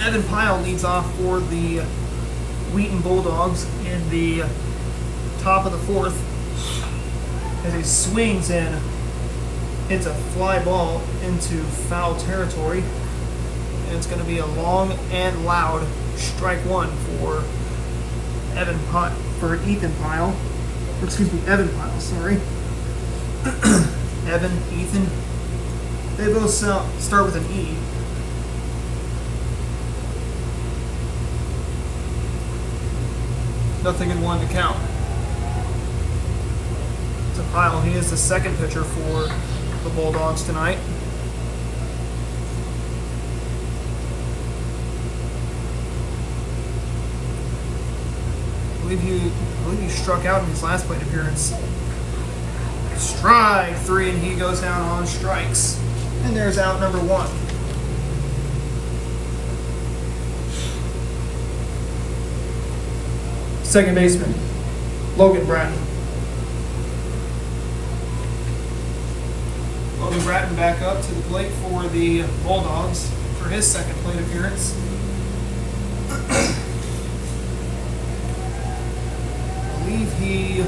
Evan Pyle leads off for the Wheaton Bulldogs in the top of the fourth as he swings in. Hits a fly ball into foul territory. And it's going to be a long and loud strike one for Ethan Pyle. Or excuse me, Evan Pyle, sorry. Evan, Ethan. They both start with an E. Nothing in one to count. To Pyle, he is the second pitcher for the Bulldogs tonight. I believe he struck out in his last plate appearance. Strike three, and he goes down on strikes. And there's out number one.
Second baseman, Logan Bratton.
Logan Bratton back up to the plate for the Bulldogs for his second plate appearance. I believe he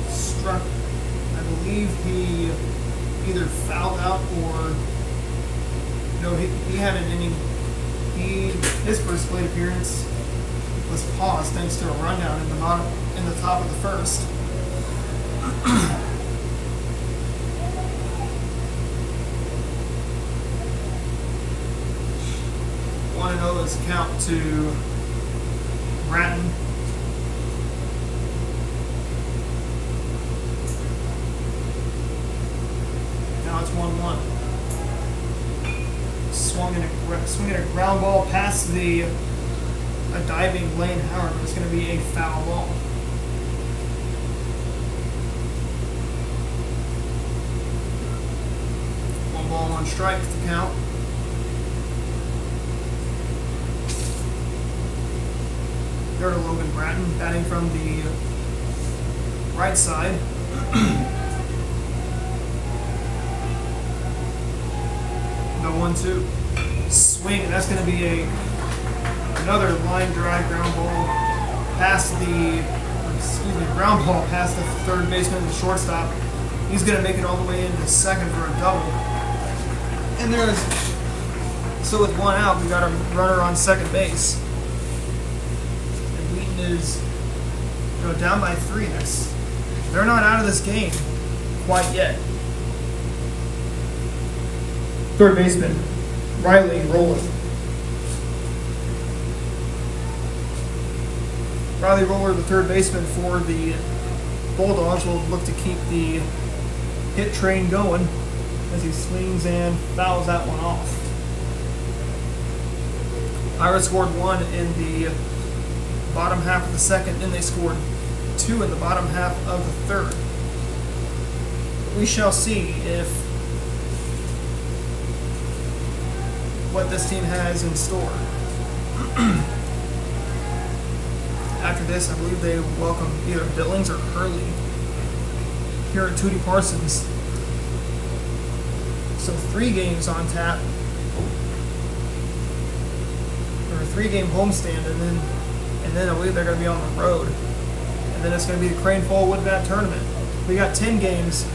struck. I believe he either fouled out or no. He had an inning. His first plate appearance was paused thanks to a rundown in the top of the first. Want to know this count to Bratton. Now it's 1-1. Swinging a ground ball past a diving Blaine Howard, but it's going to be a foul ball. One ball, one strike to count. There to Logan Bratton, batting from the right side. The 1-2. Swing, and that's going to be another line drive ground ball past ground ball past the third baseman and the shortstop. He's going to make it all the way into second for a double. And so with one out, we got a runner on second base. And Wheaton is down by 3 next. They're not out of this game quite yet.
Third baseman, Riley Rowland.
Riley Roller, the third baseman for the Bulldogs, will look to keep the hit train going as he swings and fouls that one off. Pirates scored 1 in the bottom half of the second, and they scored 2 in the bottom half of the third. We shall see if what this team has in store. After this, I believe they welcome either Billings or Hurley here at Tootie Parsons. So 3 games on tap, or a 3-game homestand, and then I believe they're going to be on the road, and then it's going to be the Crane Fall Wood Bat Tournament. We got 10 games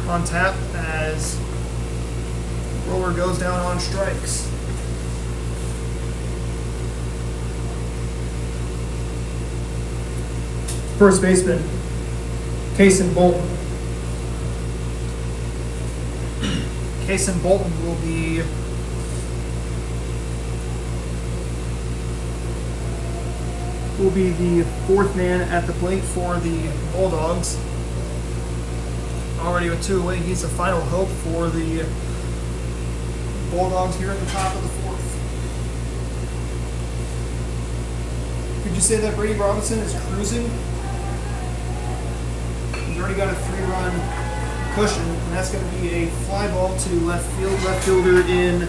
on tap as Roller goes down on strikes.
First baseman, Kason Bolton.
Kason Bolton will be the 4th man at the plate for the Bulldogs. Already with 2 away, he's the final hope for the Bulldogs here at the top of the 4th. Could you say that Brady Robinson is cruising? He's already got a 3-run cushion, and that's going to be a fly ball to left field. Left fielder in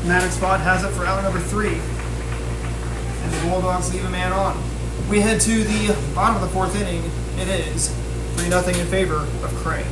Maddox spot has it for out number 3. And the Bulldogs leave a man on. We head to the bottom of the 4th inning. It is 3-0 in favor of Crane.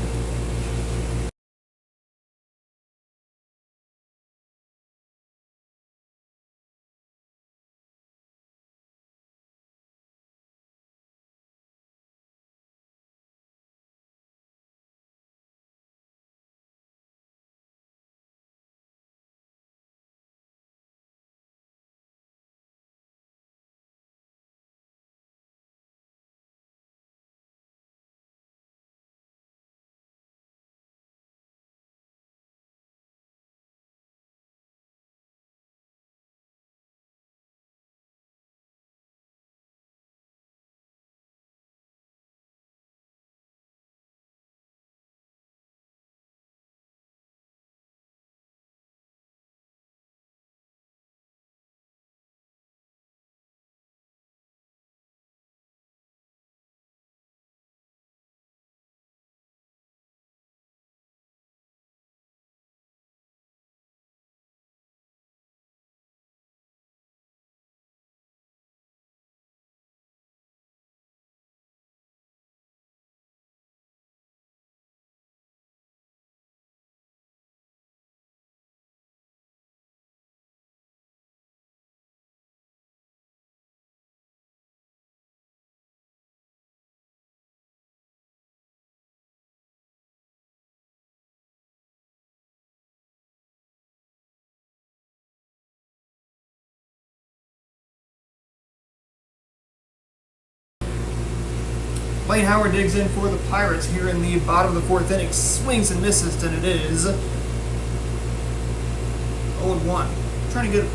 Blaine Howard digs in for the Pirates here in the bottom of the fourth inning. Swings and misses, and it is 0-1. Trying to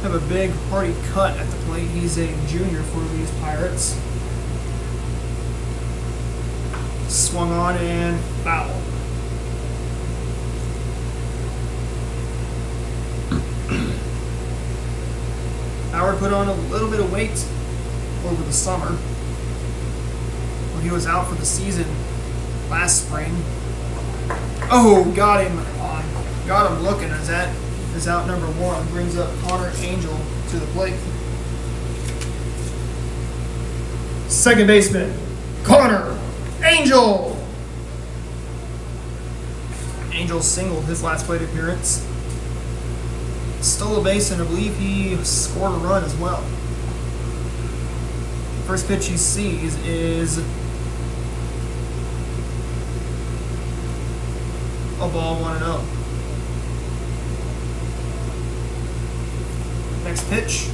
have a big, hearty cut at the plate. He's a junior for these Pirates. Swung on and foul. Howard put on a little bit of weight over the summer when he was out for the season last spring. Oh, got him looking as that is out number one. Brings up Connor Angel to the plate.
Second baseman, Connor Angel.
Angel singled his last plate appearance. Stole a base, and I believe he scored a run as well. First pitch he sees is a ball, 1-0. Next pitch,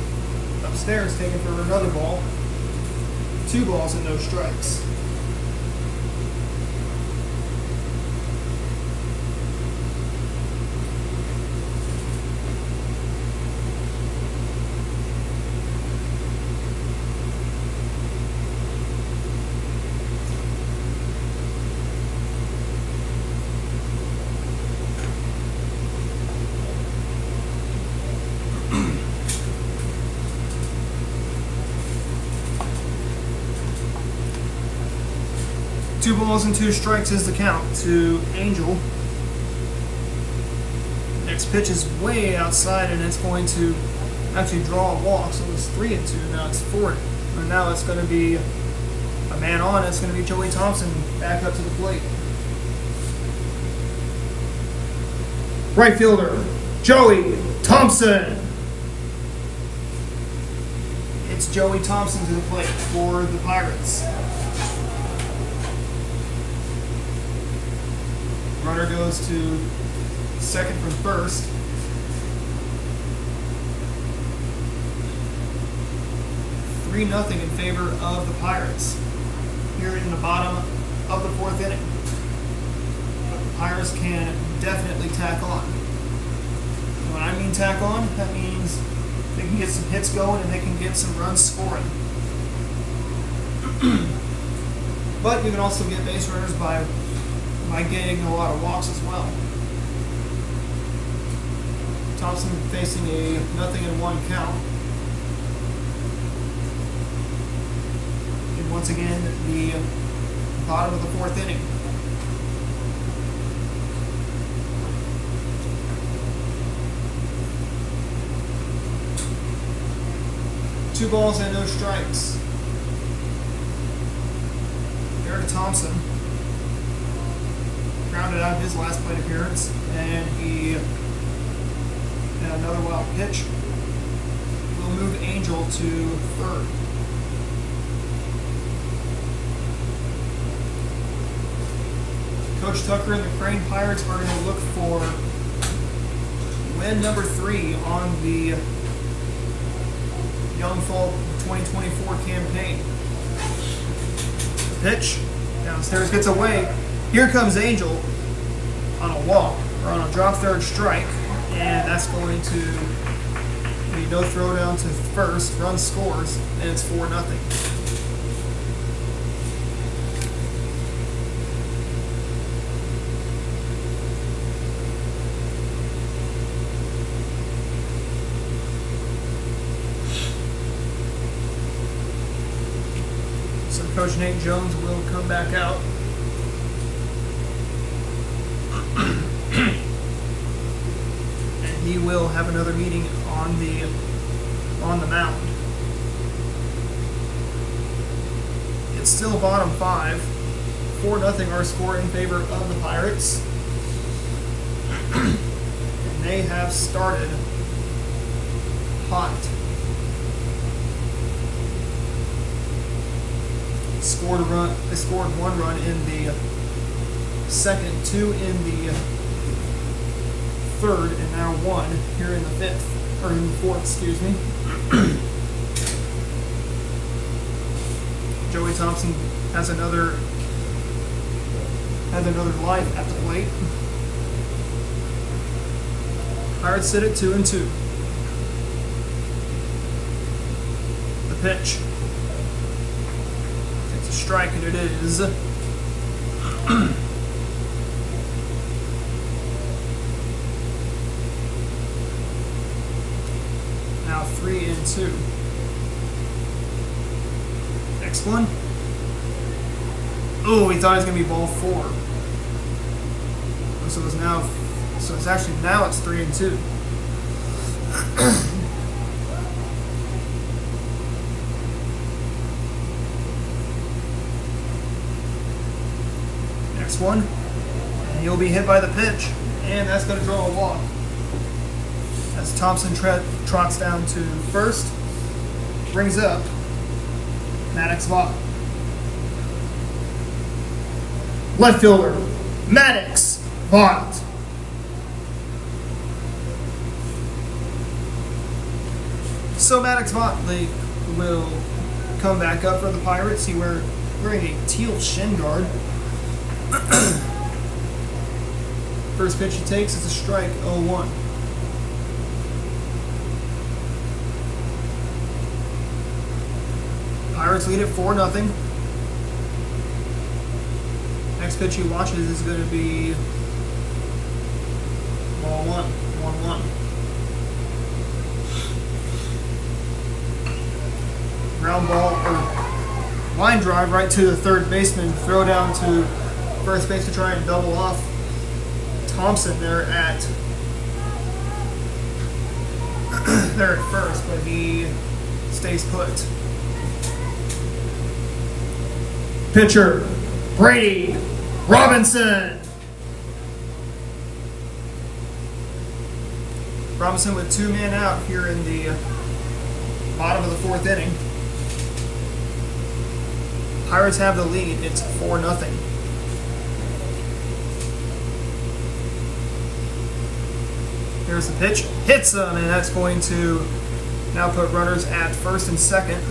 upstairs, taken for another ball. 2 balls and no strikes. Two balls and 2 strikes is the count to Angel. Next pitch is way outside, and it's going to actually draw a walk. So it's 3-2. Now it's 4. And now it's going to be a man on. It's going to be Joey Thompson back up to the plate.
Right fielder, Joey Thompson.
It's Joey Thompson to the plate for the Pirates. Runner goes to second from first. 3-0 in favor of the Pirates here in the bottom of the fourth inning. But the Pirates can definitely tack on. And when I mean tack on, that means they can get some hits going and they can get some runs scoring. But you can also get base runners by getting a lot of walks as well. Thompson facing a 0-1 count. And once again, the bottom of the fourth inning. Two balls and no strikes. Eric Thompson rounded out his last plate appearance, and he had another wild pitch. Will move Angel to third. Coach Tucker and the Crane Pirates are going to look for win number 3 on the Young Fall 2024 campaign. Pitch downstairs gets away. Here comes Angel on a walk, or on a drop third strike, and that's going to be no throw down to first. Run scores, and it's 4-0. So Coach Nate Jones will come back out. And he will have another meeting on the mound. It's still bottom 5. 4-0 our score in favor of the Pirates. And they have started hot. They scored 1 run in the second, 2 in the third, and now 1 here in the fifth, or in the fourth, excuse me. Joey Thompson has another life at the plate. Pirates sit at 2-2. The pitch. It's a strike, and it is. Now 3-2. Next one. Oh, he thought it was gonna be ball 4. So it's actually now it's 3-2. Next one. And he'll be hit by the pitch, and that's gonna draw a walk. As Thompson trots down to first, brings up Maddox Vaught.
Left fielder, Maddox Vaught.
So Maddox Vaught will come back up for the Pirates. He wearing a teal shin guard. First pitch he takes is a strike, 0-1. Pirates lead at 4-0. Next pitch he watches is going to be ball 1, 1-1. Ground ball or line drive right to the third baseman. Throw down to first base to try and double off Thompson there at first, but he stays put.
Pitcher, Brady Robinson.
Robinson with 2 men out here in the bottom of the 4th inning. Pirates have the lead. It's 4-0. Here's the pitch. Hits him, and that's going to now put runners at first and second.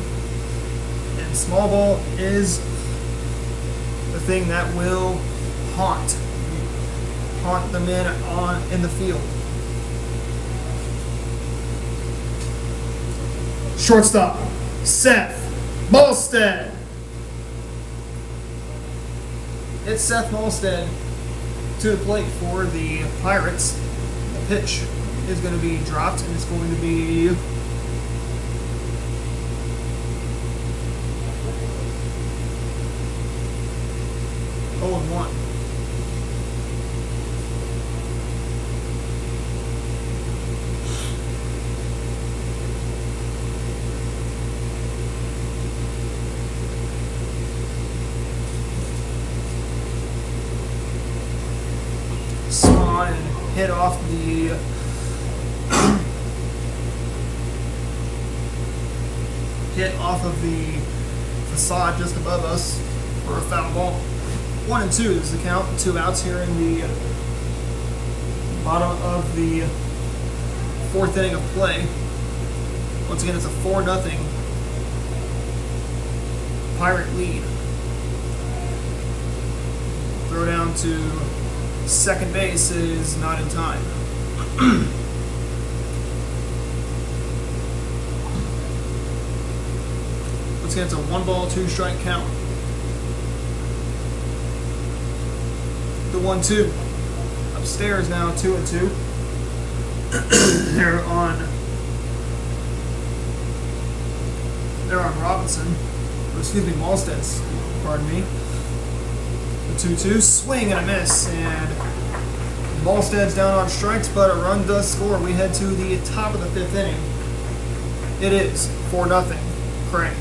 And small ball is the thing that will haunt the men in the field.
Shortstop, Seth Molstead.
It's Seth Molstead to the plate for the Pirates. The pitch is going to be dropped, and it's going to be oh and 1. Spawn and hit off the facade just above us for a foul ball. 1-2 is the count. 2 outs here in the bottom of the 4th inning of play. Once again, it's a 4-0 Pirate lead. Throw down to second base is not in time. Once again, it's a 1-ball, 2-strike count. The 1-2 upstairs now, 2-2. They're on Robinson. Or excuse me, Molstead's. Pardon me. The 2-2 swing and a miss, and Molstead's down on strikes, but a run does score. We head to the top of the 5th inning. It is 4-0 Crane.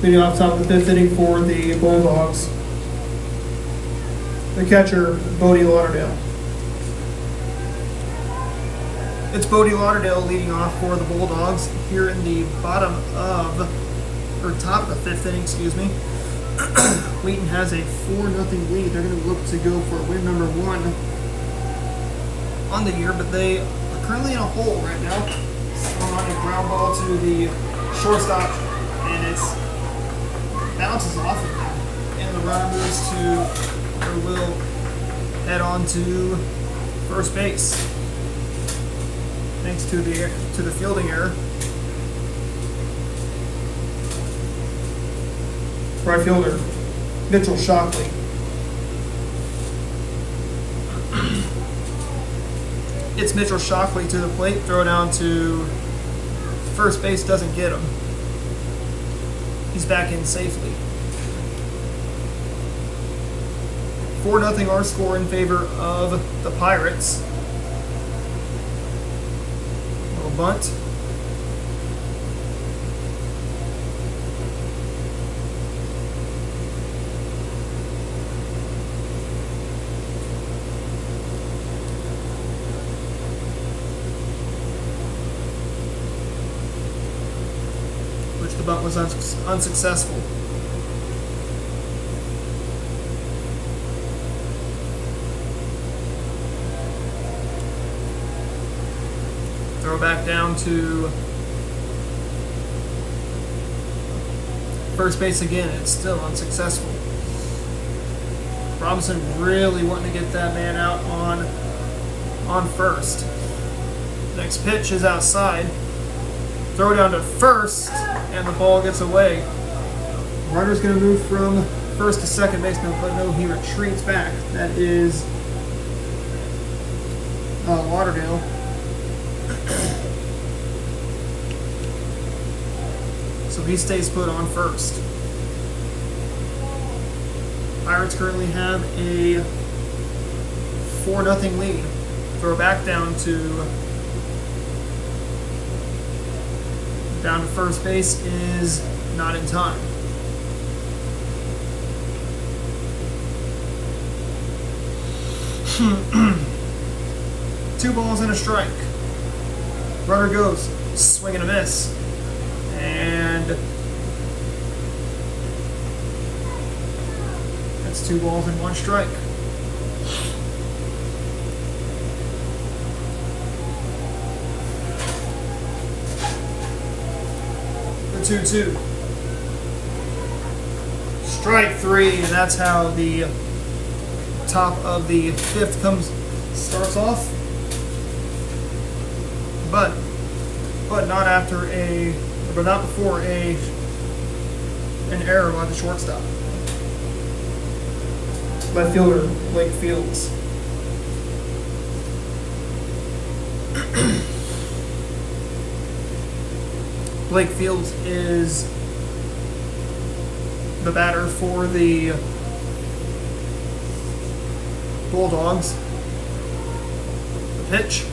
Leading off top of the fifth inning for the Bulldogs, the catcher, Bodie Lauderdale.
It's Bodie Lauderdale leading off for the Bulldogs here in the top of the fifth inning, excuse me. Wheaton has a 4-0 lead. They're going to look to go for win number 1 on the year, but they are currently in a hole right now. On a ground ball to the shortstop, and it bounces off of him, and the runner moves to, or will head on to first base, thanks to the fielding error.
Right fielder, Mitchell Shockley.
It's Mitchell Shockley to the plate, throw down to first base, doesn't get him. He's back in safely. 4-0 our score in favor of the Pirates. Little bunt. The bunt was unsuccessful. Throw back down to first base again. It's still unsuccessful. Robinson really wanting to get that man out on first. Next pitch is outside. Throw down to first, and the ball gets away. Runner's going to move from first to second base, but no, he retreats back. That is Lauderdale. So he stays put on first. Pirates currently have a 4-0 lead. Throw back down to first base is not in time. Two balls and a strike. Runner goes, swing and a miss. And that's 2 balls and 1 strike. The 2-2. Strike 3, and that's how the top of the 5th starts off. But not before an error by the shortstop.
Left fielder, Blake Fields.
Blake Fields is the batter for the Bulldogs. The pitch.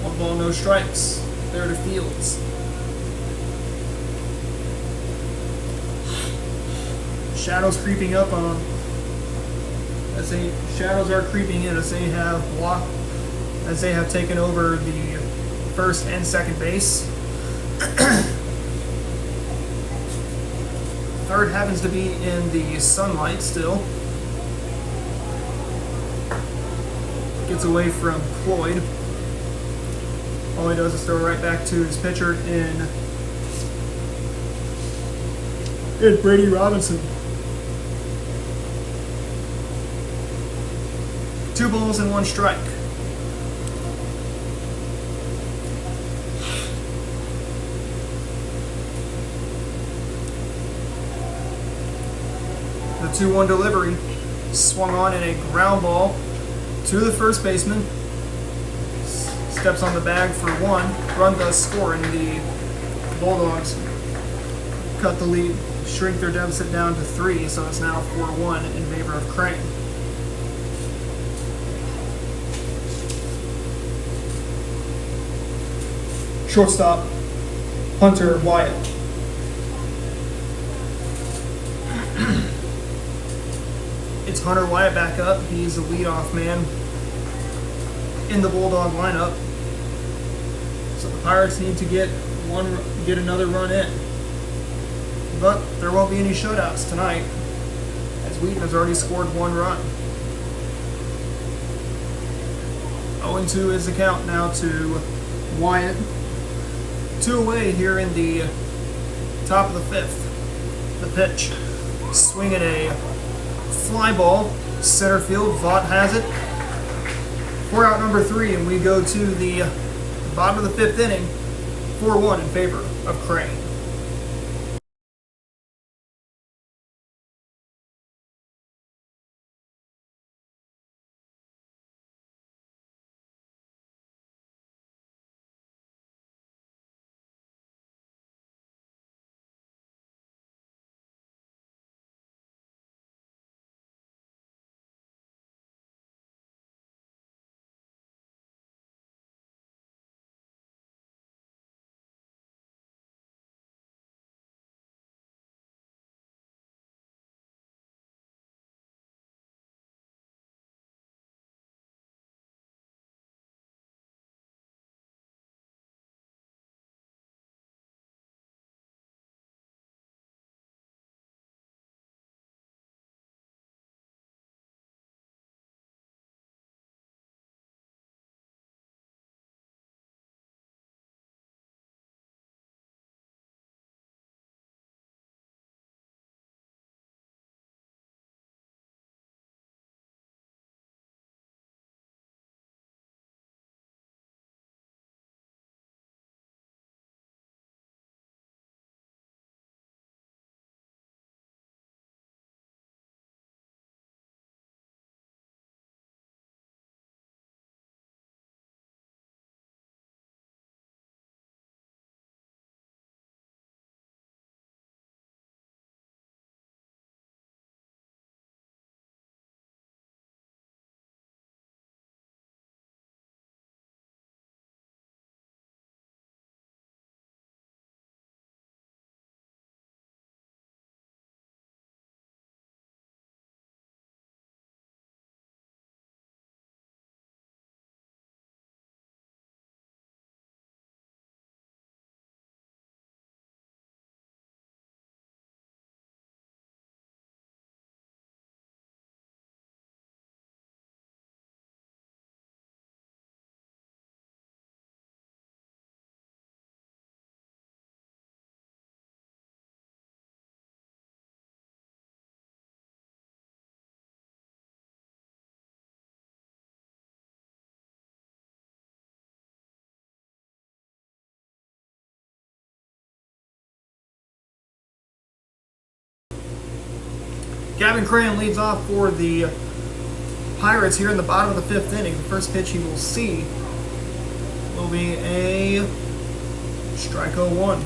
One ball, no strikes. There to Fields. Shadows creeping up on. Shadows are creeping in as they have taken over the first and second base. Third happens to be in the sunlight still. Gets away from Cloyd. All he does is throw right back to his pitcher in Brady Robinson. 2 balls and 1 strike. The 2-1 delivery swung on in a ground ball to the first baseman. Steps on the bag for 1. Run does score, and the Bulldogs cut the lead, shrink their deficit down to 3, so it's now 4-1 in favor of Crane.
Shortstop, Hunter Wyatt.
It's Hunter Wyatt back up. He's the leadoff man in the Bulldog lineup. So the Pirates need to get another run in. But there won't be any shutouts tonight, as Wheaton has already scored 1 run. 0-2 is the count now to Wyatt. 2 away here in the top of the 5th. The pitch, swinging a fly ball, center field. Vaught has it. 4 out number 3, and we go to the bottom of the 5th inning. 4-1 in favor of Crane. Gavin Crane leads off for the Pirates here in the bottom of the 5th inning. The first pitch he will see will be a strike 0-1.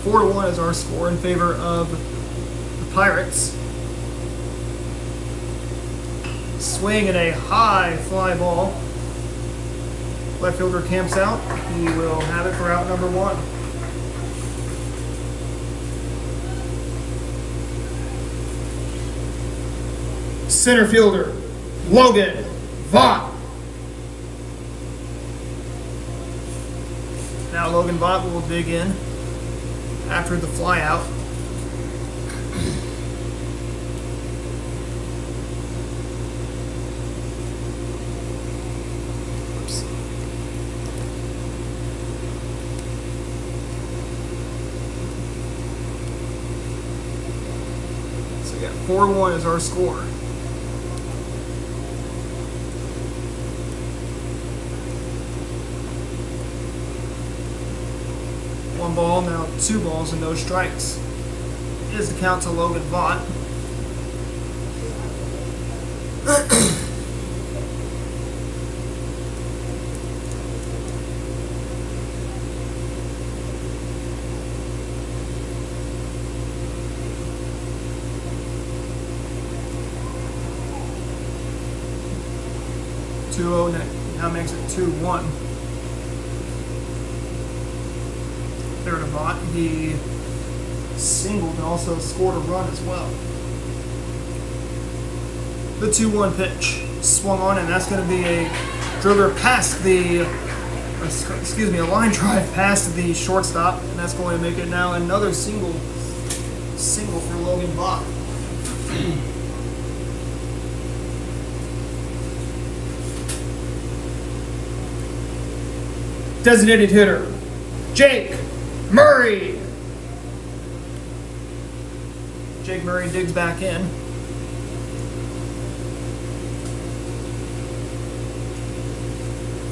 4-1 is our score in favor of the Pirates. Swing and a high fly ball. Left fielder camps out. He will have it for out number 1.
Center fielder, Logan Vaught.
Now Logan Vaught will dig in after the fly out. So we got 4-1 is our score. One ball, now 2 balls and no strikes is the count to Logan Vaught. 2-0 now makes it 2-1. There to Vaught. He singled and also scored a run as well. The 2-1 pitch swung on, and that's going to be a dribbler past the, a line drive past the shortstop, and that's going to make it now another single for Logan Vaught.
Designated hitter, Jake Murray.
Jake Murray digs back in.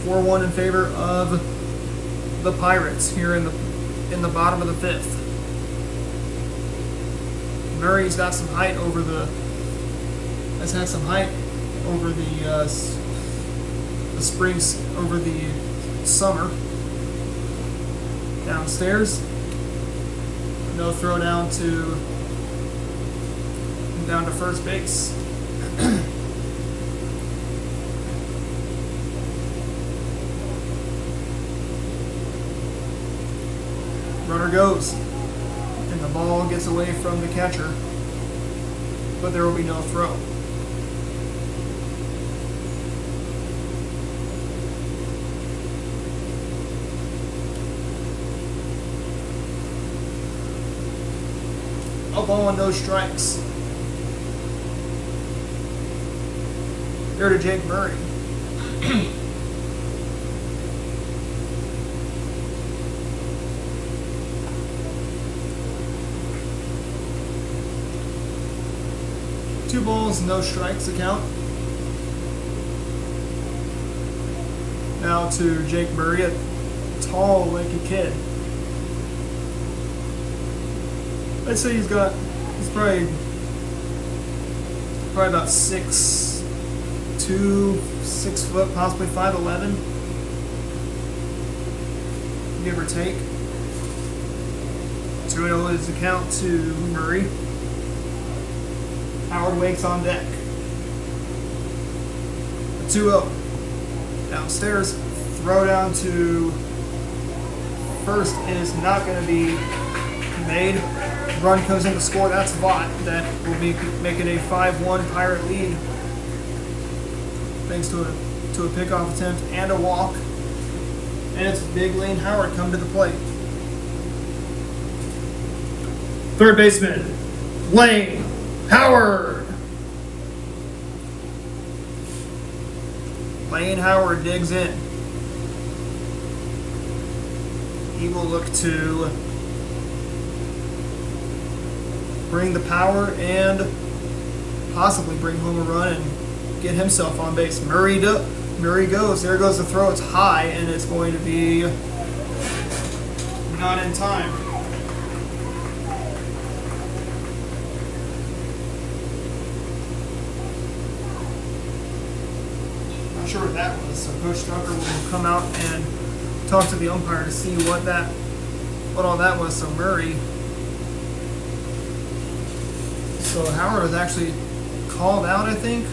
(4-1) in favor of the Pirates here in the bottom of the fifth. Murray's got some height over the springs over the summer. Downstairs, no throw down to first base. Runner goes, and the ball gets away from the catcher, but there will be no throw. A ball and no strikes. There to Jake Murray. Two balls, no strikes account. Now to Jake Murray, a tall, lanky kid. I'd say he's probably about 6'2", 6 foot, possibly 5'11", give or take. 2-0 is the count to Murray. Howard wakes on deck. 2-0. Downstairs, throw down to first is not going to be made. Run comes in to score. That's Vaught. That will be making a 5-1 Pirate lead, thanks to a pickoff attempt and a walk. And it's Big Lane Howard come to the plate.
Third baseman, Lane Howard.
Lane Howard digs in. He will look to bring the power and possibly bring home a run and get himself on base. Murray goes. There goes the throw. It's high, and it's going to be not in time. Not sure what that was. So Coach Tucker will come out and talk to the umpire to see what all that was. So Murray. So Howard was actually called out, I think.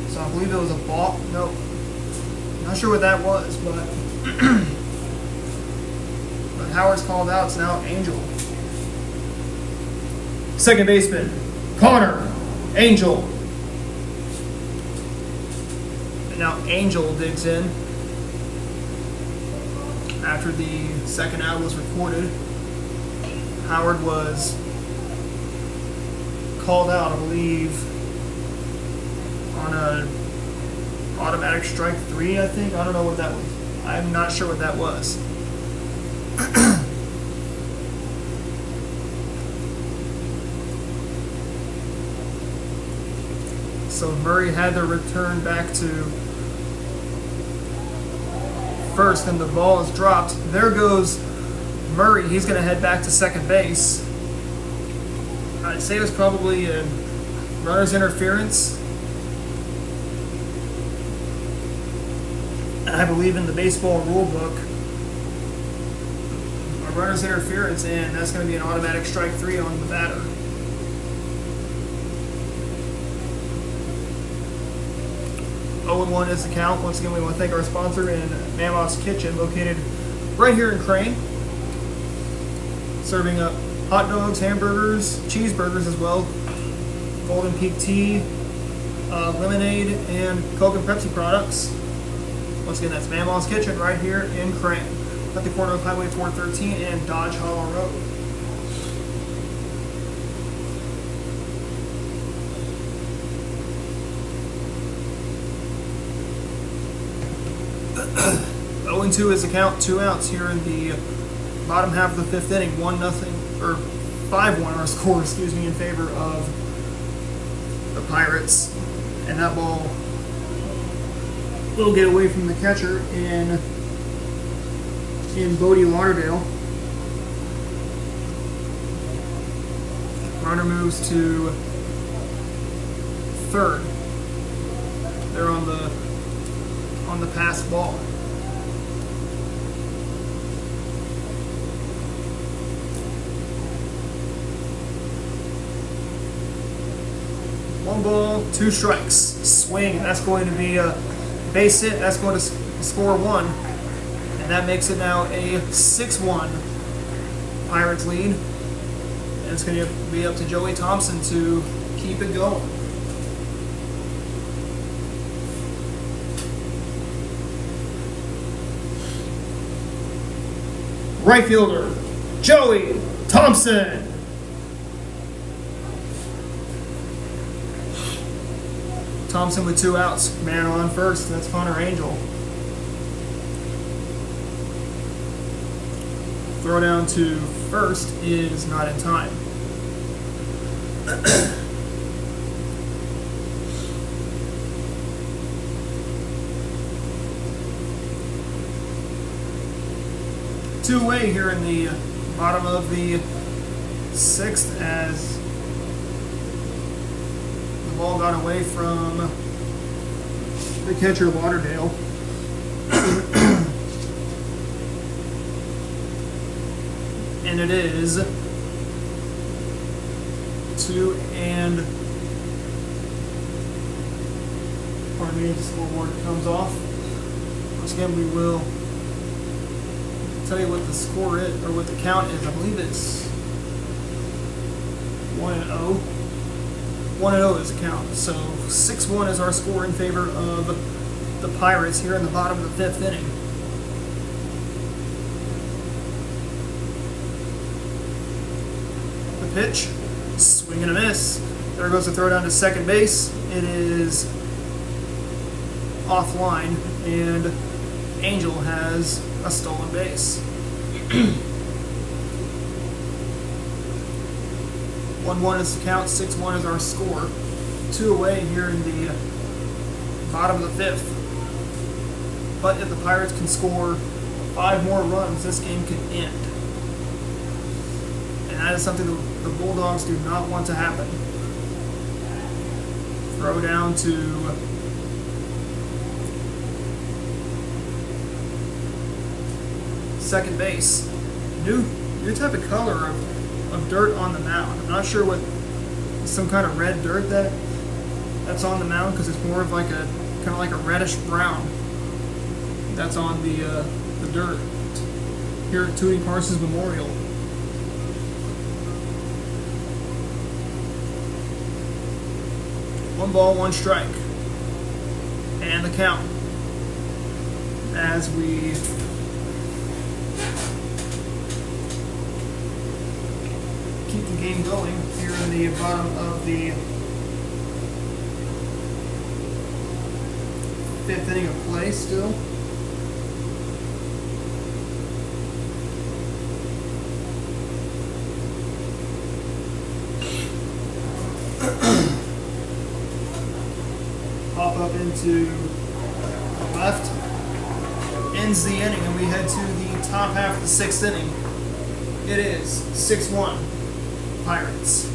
So I believe it was a ball. No, not sure what that was, but but Howard's called out. It's now Angel.
Second baseman, Connor Angel.
And now Angel digs in after the second out was recorded. Howard was called out, I believe, on a automatic strike 3, I think. I don't know what that was. I'm not sure what that was. So Murray had to return back to first, and the ball is dropped. There goes Murray. He's going to head back to second base. I'd say it was probably a runner's interference. I believe in the baseball rule book, a runner's interference, and that's going to be an automatic strike 3 on the batter. 0-1 is the count. Once again, we want to thank our sponsor in Mammoth's Kitchen, located right here in Crane. Serving up hot dogs, hamburgers, cheeseburgers as well. Golden Peak tea, lemonade, and Coke and Pepsi products. Once again, that's Mammoth's Kitchen right here in Crane, at the corner of Highway 413 and Dodge Hollow Road. Oh and 2 is the count, 2 outs here in the bottom half of the fifth inning. 1-0 or 5-1 our score, in favor of the Pirates, and that ball will get away from the catcher in Bodie Lauderdale. Runner moves to third. They're on the passed ball. One ball, 2 strikes. Swing, and that's going to be a base hit. That's going to score 1. And that makes it now a 6-1 Pirates lead. And it's going to be up to Joey Thompson to keep it going. Right fielder, Joey Thompson. Thompson with 2 outs. Man on first. That's Connor Angel. Throw down to first is not in time. Two away here in the bottom of the 6th as the ball got away from the catcher Lauderdale. And it is 2 and pardon me, the scoreboard comes off. Once again, we will tell you what the score is, or what the count is. I believe it's 1-0. 1-0 is the count. So 6-1 is our score in favor of the Pirates here in the bottom of the 5th inning. The pitch, swing and a miss. There goes the throw down to second base. It is offline, and Angel has a stolen base. 1-1 is the count, 6-1 is our score. 2 away here in the bottom of the 5th. But if the Pirates can score 5 more runs, this game can end. And that is something the Bulldogs do not want to happen. Throw down to second base. New type of color of dirt on the mound. I'm not sure what, some kind of red dirt that's on the mound, because it's more of like a kind of like a reddish brown that's on the dirt here at Tootie Parsons Memorial. One ball, 1 strike, and the count as we keep the game going here in the bottom of the 5th inning of play still. Pop up into the left, ends the inning, and we head to the top half of the 6th inning. It is 6-1 Pirates.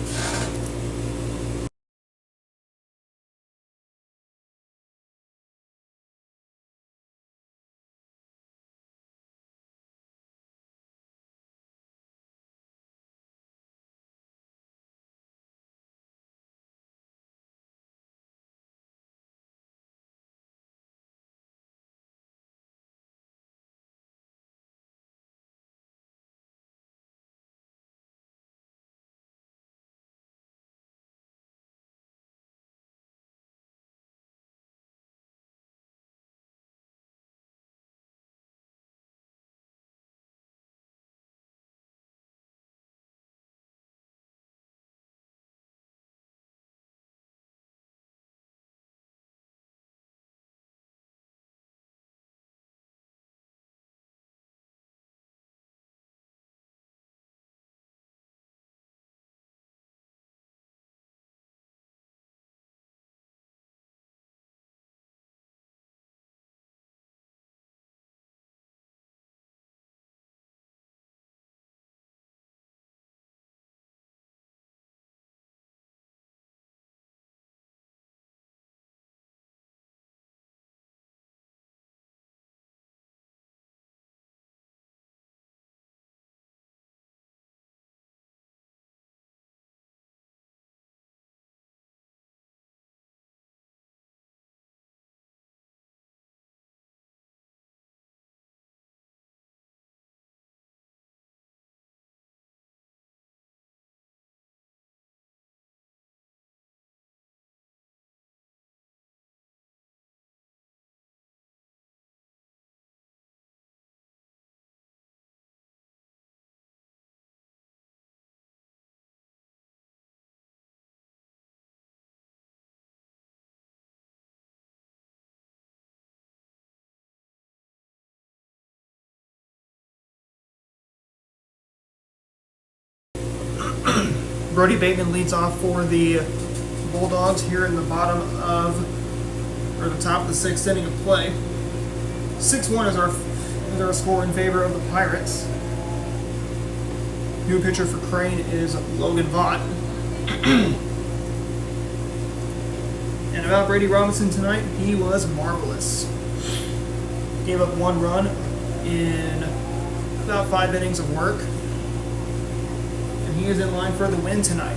Brody Bateman leads off for the Bulldogs here in the top of the sixth inning of play. 6-1 is our score in favor of the Pirates. New pitcher for Crane is Logan Vaught. And about Brady Robinson tonight, he was marvelous. Gave up 1 run in about 5 innings of work. And he is in line for the win tonight.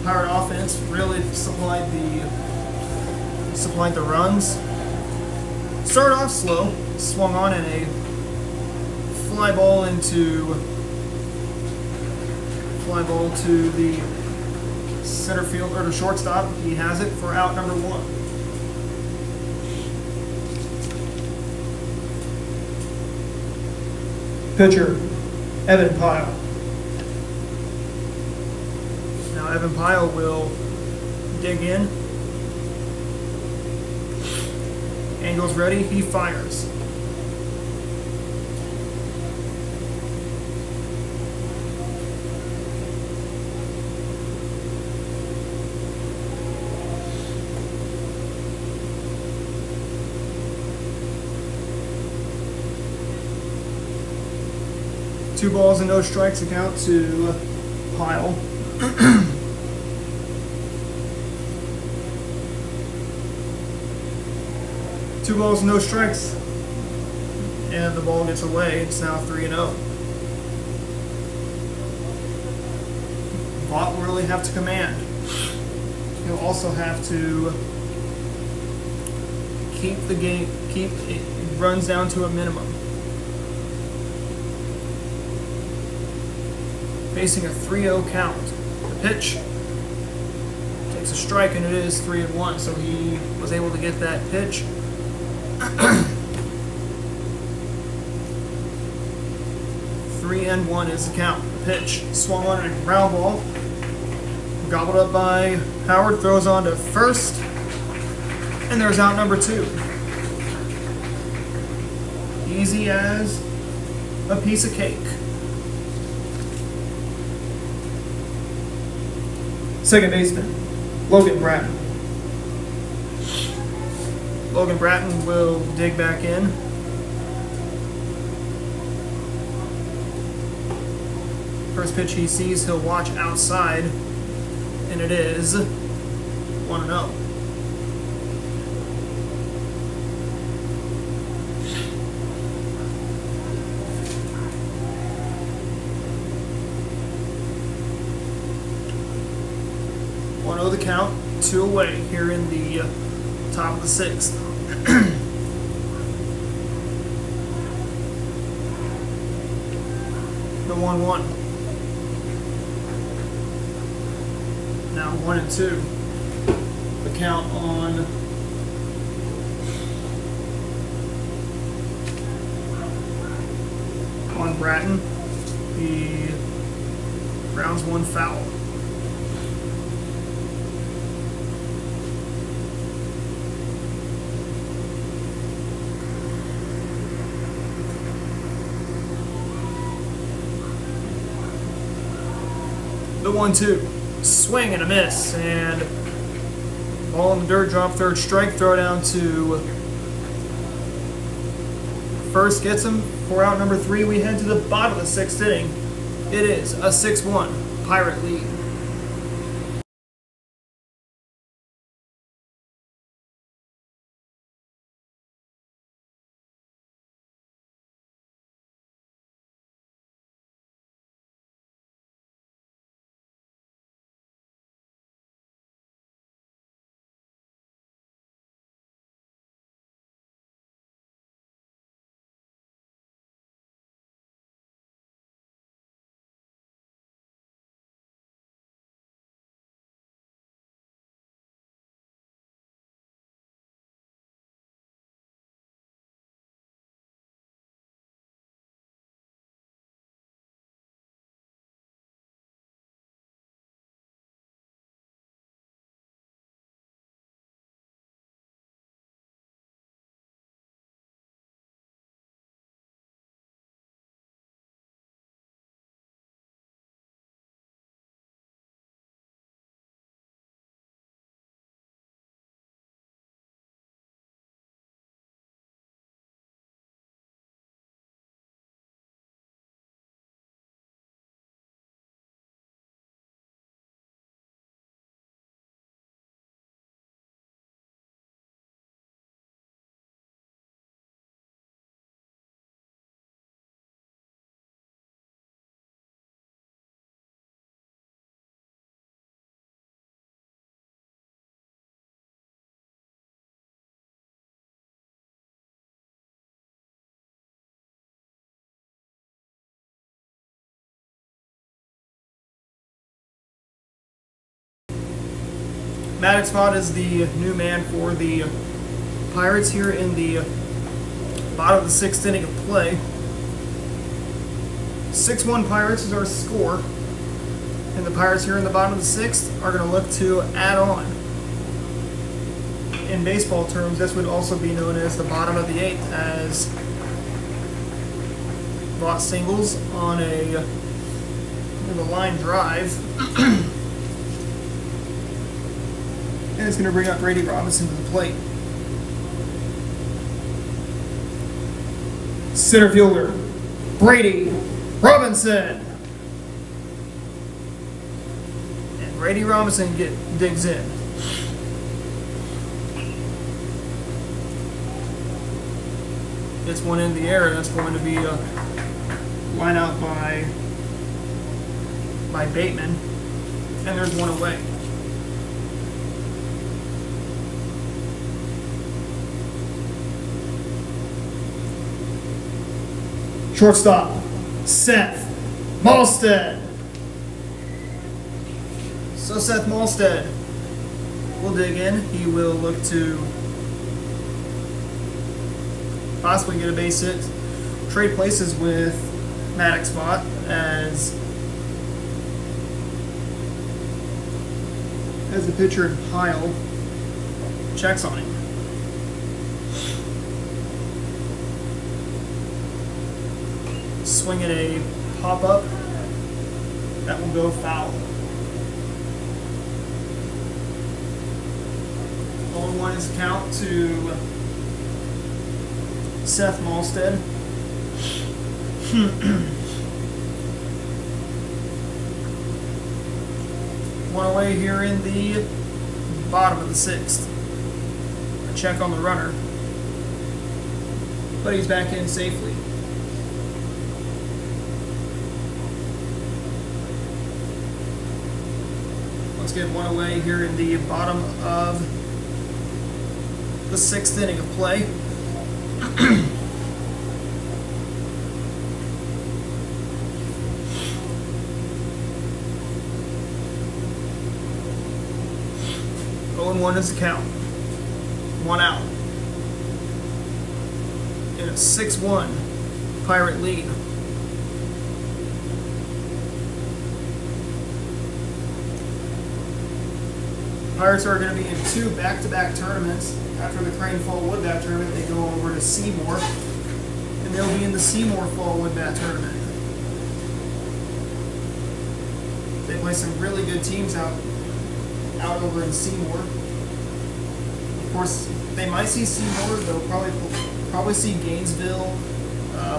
Pirate offense really supplied the runs. Started off slow, swung on in a fly ball to the center field or the shortstop. He has it for out number 1.
Pitcher, Evan Pyle.
Now Evan Pyle will dig in. Angle's ready, he fires. Two balls and no strikes account to Pyle. Two balls and no strikes. And the ball gets away. It's now 3-0. Vaught will really have to command. He'll also have to keep it runs down to a minimum. Facing a 3-0 count. The pitch takes a strike, and it is 3-1. So he was able to get that pitch. 3-1 is the count. The pitch swung on a ground ball, gobbled up by Howard. Throws on to first, and there's out number 2. Easy as a piece of cake.
Second baseman, Logan Bratton.
Logan Bratton will dig back in. First pitch he sees, he'll watch outside, and it is 1-0. The count, 2 away here in the top of the 6th. The 1-1. Now 1-2. The count on Bratton. He grounds 1 foul. The 1-2. Swing and a miss. And ball in the dirt, drop, third strike, throw down to first. Gets him for out number 3. We head to the bottom of the 6th inning. It is a 6-1 Pirate lead. Maddox Vaught is the new man for the Pirates here in the bottom of the 6th inning of play. 6-1 Pirates is our score. And the Pirates here in the bottom of the 6th are going to look to add on. In baseball terms, this would also be known as the bottom of the 8th, as Vaught singles on a line drive. And it's going to bring up Brady Robinson to the plate. Center fielder, Brady Robinson. And Brady Robinson digs in. Gets one in the air, and that's going to be a line out by Bateman. And there's one away. Shortstop, Seth Malstead. So Seth Malstead will dig in. He will look to possibly get a base hit. Trade places with Maddox Vaught as the pitcher in Pyle checks on him. Swinging a pop-up. That will go foul. 0-1 is the count to Seth Malstead. One away here in the bottom of the 6th. A check on the runner. But he's back in safely. Let's get one away here in the bottom of the 6th inning of play. And 1 is the count. 1 out. In a 6-1 Pirate lead. Pirates are going to be in 2 back-to-back tournaments. After the Crane Fall Wood Bat tournament, they go over to Seymour, and they'll be in the Seymour Fall Wood Bat tournament. They play some really good teams out over in Seymour. Of course, they might see Seymour. They'll probably see Gainesville.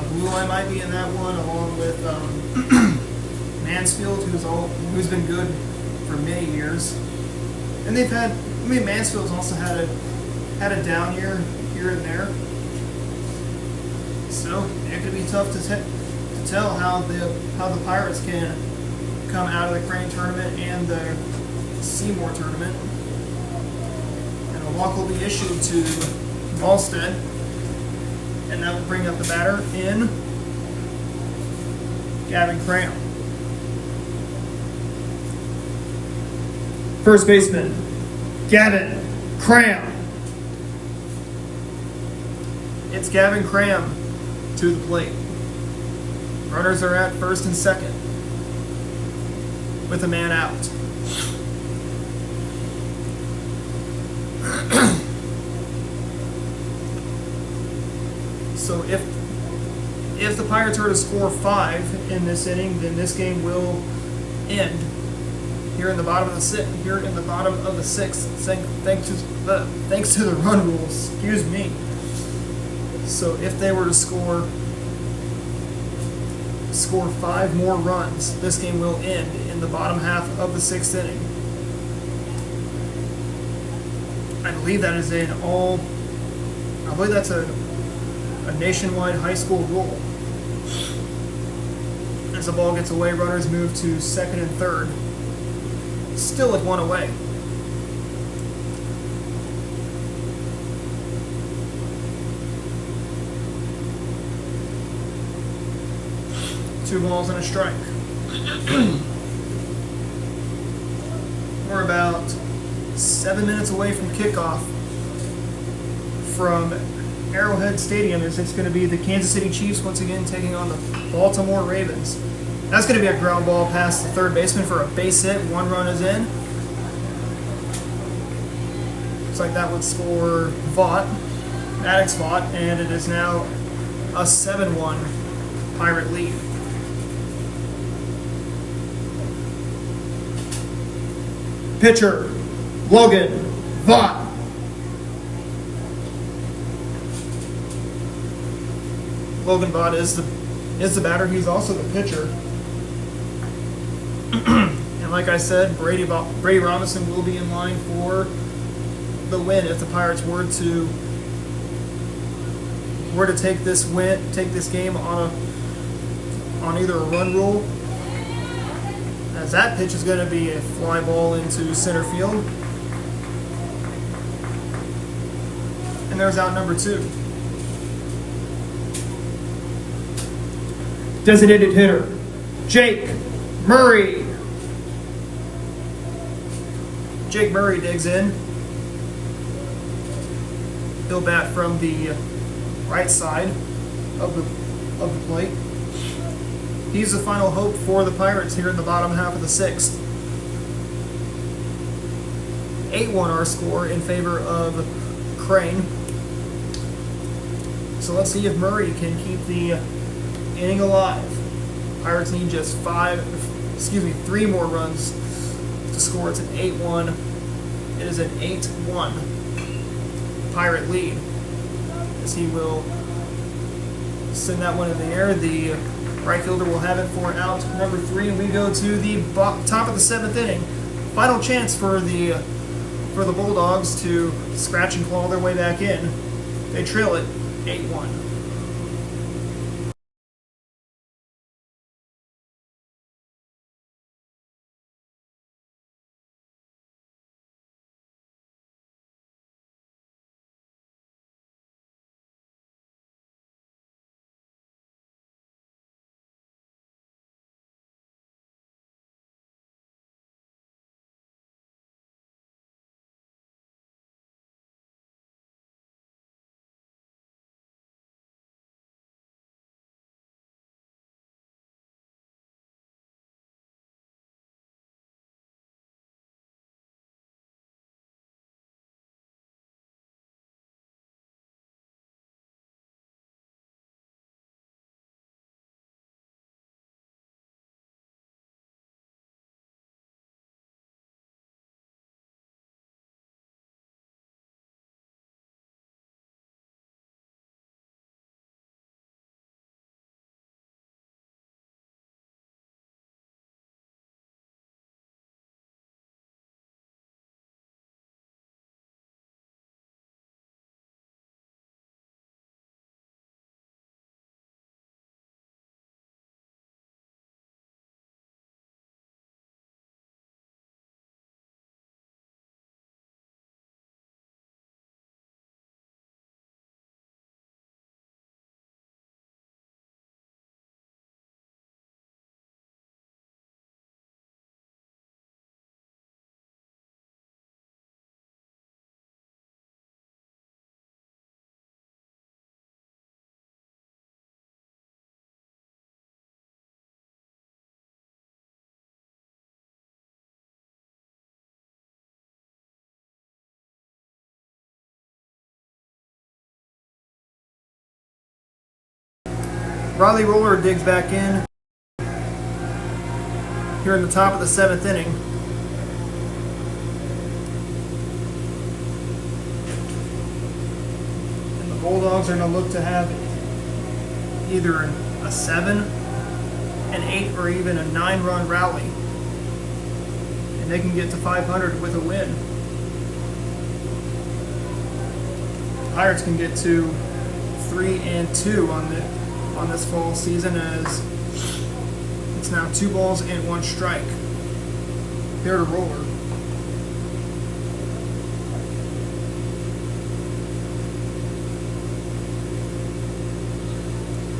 Blue Line might be in that one, along with Mansfield, who's been good for many years. And Mansfield's also had a down year here and there. So it could be tough to tell how the Pirates can come out of the Crane tournament and the Seymour tournament. And a walk will be issued to Malstead, and that will bring up the batter in Gavin Cram. First baseman, Gavin Cram. It's Gavin Cram to the plate. Runners are at first and second with a man out. So if the Pirates are to score 5 in this inning, then this game will end here in the bottom of the 6th. Thanks to the run rules. Excuse me. So if they were to score 5 more runs, this game will end in the bottom half of the 6th inning. I believe that's a nationwide high school rule. As the ball gets away, runners move to second and third. Still with 1 away. Two balls and a strike. We're about 7 minutes away from kickoff from Arrowhead Stadium is it's going to be the Kansas City Chiefs once again taking on the Baltimore Ravens. That's going to be a ground ball past the third baseman for a base hit. 1 run is in. Looks like that would score Maddox Vaught, and it is now a 7-1 Pirate lead.
Pitcher, Logan Vaught.
Logan Vaught is the batter. He's also the pitcher. And like I said, Brady Robinson will be in line for the win if the Pirates were to take this game on either a run rule, as that pitch is going to be a fly ball into center field. And there's out number 2.
Designated hitter, Jake Murray.
Jake Murray digs in. He'll bat from the right side of the plate. He's the final hope for the Pirates here in the bottom half of the 6th. 8-1 our score in favor of Crane. So let's see if Murray can keep the inning alive. Pirates need just 3 more runs to score. It's an 8-1. It is an 8-1 Pirate lead. As he will send that one in the air. The right fielder will have it for out number 3, and we go to the top of the 7th inning. Final chance for the Bulldogs to scratch and claw their way back in. They trail it 8-1. Riley Roller digs back in here in the top of the 7th inning. And the Bulldogs are going to look to have either a 7, an 8, or even a 9-run rally. And they can get to 500 with a win. Pirates can get to 3-2 on this fall season, as it's now 2 balls and 1 strike. Here to Roller.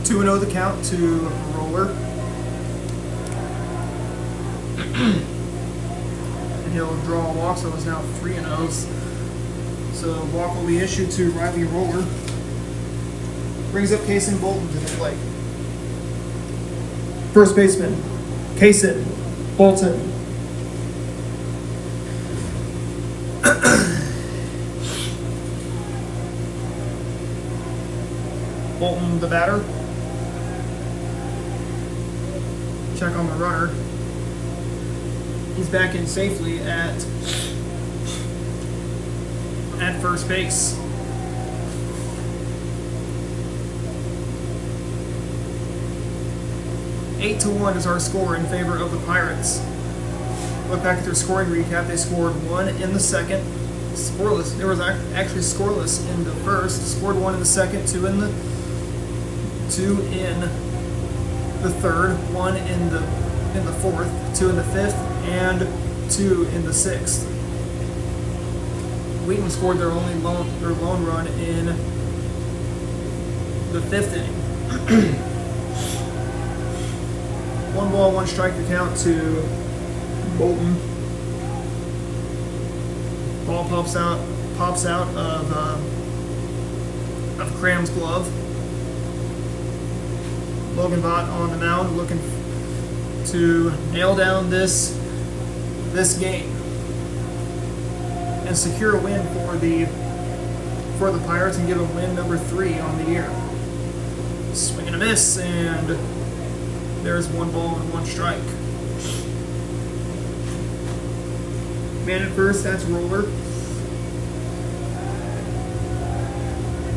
Two and 0 the count to Roller. And he'll draw a walk, so it's now 3-0. So walk will be issued to Riley Roller. Brings up Kason Bolton to the plate.
First baseman, Kason Bolton.
Bolton, the batter. Check on the runner. He's back in safely at first base. Eight to 1 is our score in favor of the Pirates. Look back at their scoring recap. They scored 1 in the second, scoreless. There was actually scoreless in the first. Scored 1 in the second, 2 in the third, 1 in the fourth, 2 in the fifth, and 2 in the sixth. Wheaton scored their lone run in the fifth inning. 1 ball, 1 strike to count to Bolton. Ball pops out of Cram's glove. Logan Vaught on the mound, looking to nail down this game and secure a win for the Pirates and give them win number 3 on the year. Swing and a miss, and there's 1 ball and 1 strike. Man at first, that's Roller.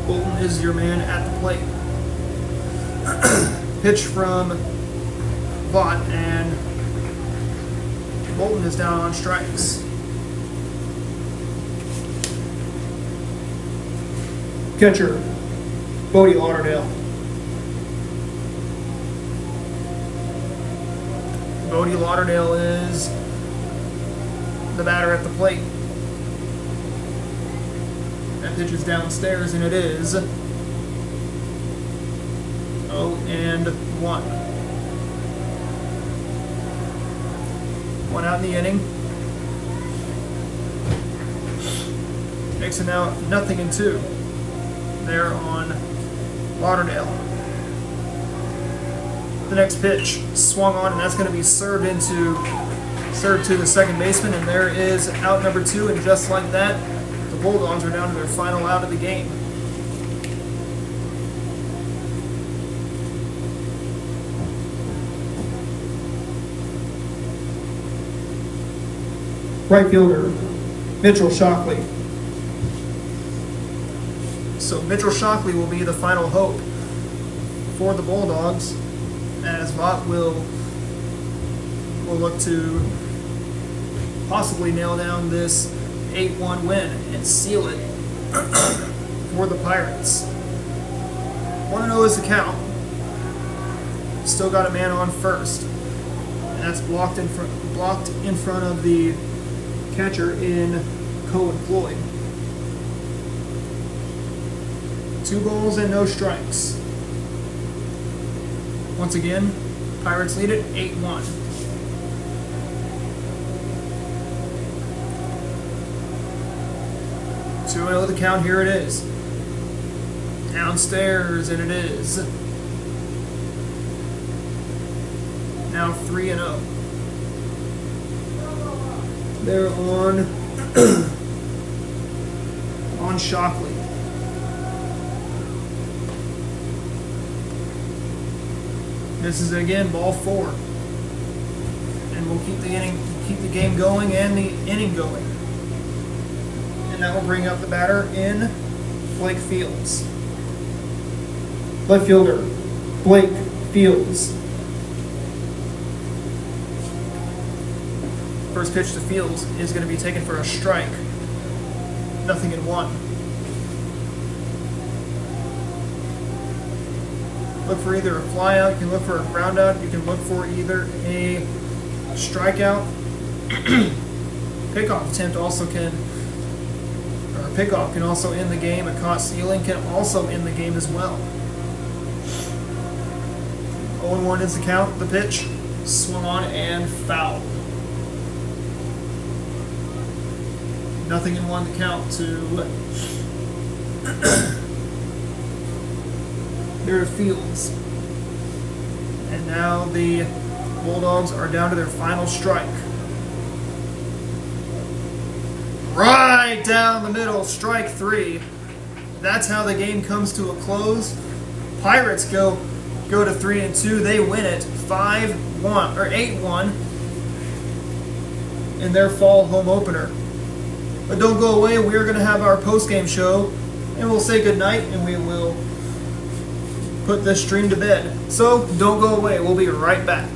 Bolton is your man at the plate. Pitch from Vaught, and Bolton is down on strikes.
Catcher, Bodie Lauderdale.
Bodie Lauderdale is the batter at the plate. That pitch is downstairs, and it is 0-1. 1 out in the inning. Makes it now 0-2 there on Lauderdale. The next pitch swung on, and that's going to be served to the second baseman, and there is out number 2, and just like that, the Bulldogs are down to their final out of the game.
Right fielder, Mitchell Shockley.
So Mitchell Shockley will be the final hope for the Bulldogs, as Vaught will look to possibly nail down this 8-1 win and seal it for the Pirates. 1-0 is the count. Still got a man on first, and that's blocked in front of the catcher in Cohen Floyd. 2 balls and no strikes. Once again, Pirates lead it 8-1. Two and 0 the count. Here it is. Downstairs, and it is now 3-0. They're on Shockley. This is again ball 4, and we'll keep the game going and the inning going. And that will bring up the batter in Blake Fields.
Left fielder, Blake Fields.
First pitch to Fields is going to be taken for a strike. 0-1. Look for either a flyout, you can look for a ground out, you can look for either a strikeout. Pickoff attempt also can, or pickoff can also end the game. A caught stealing can also end the game as well. 0-1 is the count. The pitch swung on and fouled. 0-1 the count to their Fields. And now the Bulldogs are down to their final strike. Right down the middle, strike 3. That's how the game comes to a close. Pirates go to 3-2. They win it 5-1 or 8-1 in their fall home opener. But don't go away. We're going to have our post-game show, and we'll say goodnight, and we will put this stream to bed. So don't go away. We'll be right back.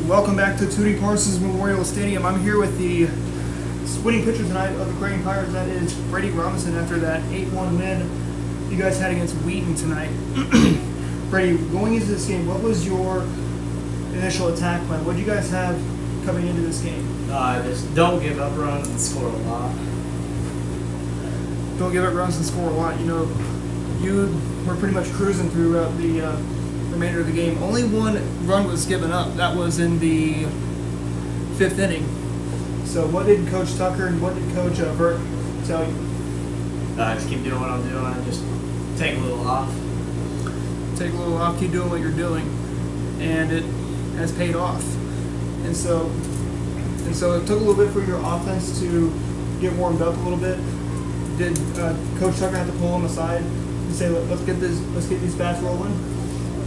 Welcome back to Tootie Parsons Memorial Stadium. I'm here with the winning pitcher tonight of the Creighton Pirates. That is Brady Robinson after that 8-1 win you guys had against Wheaton tonight. Brady, going into this game, what was your initial attack plan? What did you guys have coming into this game?
Just don't give up runs and score a lot.
Don't give up runs and score a lot. You know, you were pretty much cruising throughout the remainder of the game. Only one run was given up. That was in the 5th inning. So what did Coach Tucker and what did Coach Burt tell you?
Just keep doing what I'm doing and just take a little off.
Take a little off, keep doing what you're doing. And it has paid off. And so it took a little bit for your offense to get warmed up a little bit. Did Coach Tucker have to pull him aside and say, let's get these bats rolling?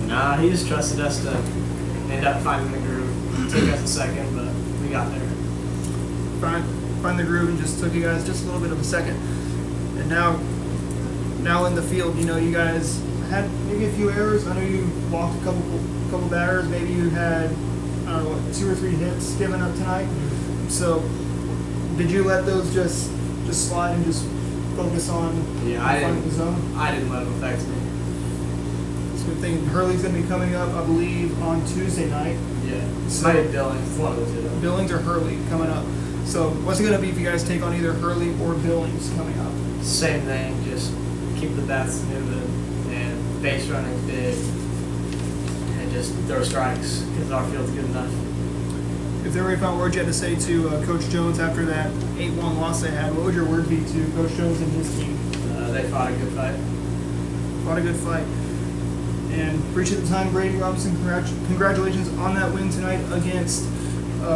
Nah, he just trusted us to end up finding the groove. It took us a second, but we got there.
Find the groove and just took you guys just a little bit of a second. And now in the field, you know, you guys had maybe a few errors. I know you walked a couple batters. Maybe you had, I don't know, 2 or 3 hits given up tonight. So did you let those just slide and just focus on finding the zone?
I didn't let them affect me.
It's a good thing. Hurley's going to be coming up, I believe, on Tuesday night.
Yeah.
So
Might be Billings. It's one of the two.
Billings or Hurley coming up. So what's it going to be if you guys take on either Hurley or Billings coming up?
Same thing. Just keep the bats moving and base running big and just throw strikes because our field's good enough.
If there were any final words you had to say to Coach Jones after that 8-1 loss they had, what would your word be to Coach Jones and his team?
They fought a good fight.
Fought a good fight. And appreciate the time, Brady Robinson. Congratulations on that win tonight against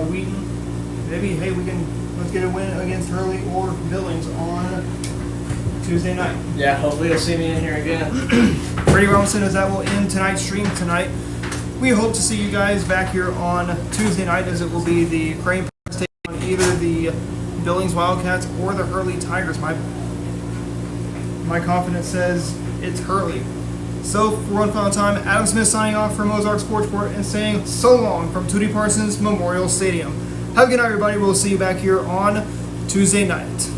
Wheaton. Maybe, hey, let's get a win against Hurley or Billings on Tuesday night.
Yeah, hopefully you'll see me in here again.
Brady Robinson, as that will end tonight's stream tonight. We hope to see you guys back here on Tuesday night, as it will be the Creighton Pirates taking on either the Billings Wildcats or the Hurley Tigers. My confidence says it's Hurley. So, for one final time, Adam Smith signing off from Ozark Sports Report and saying so long from Tootie Parsons Memorial Stadium. Have a good night, everybody. We'll see you back here on Tuesday night.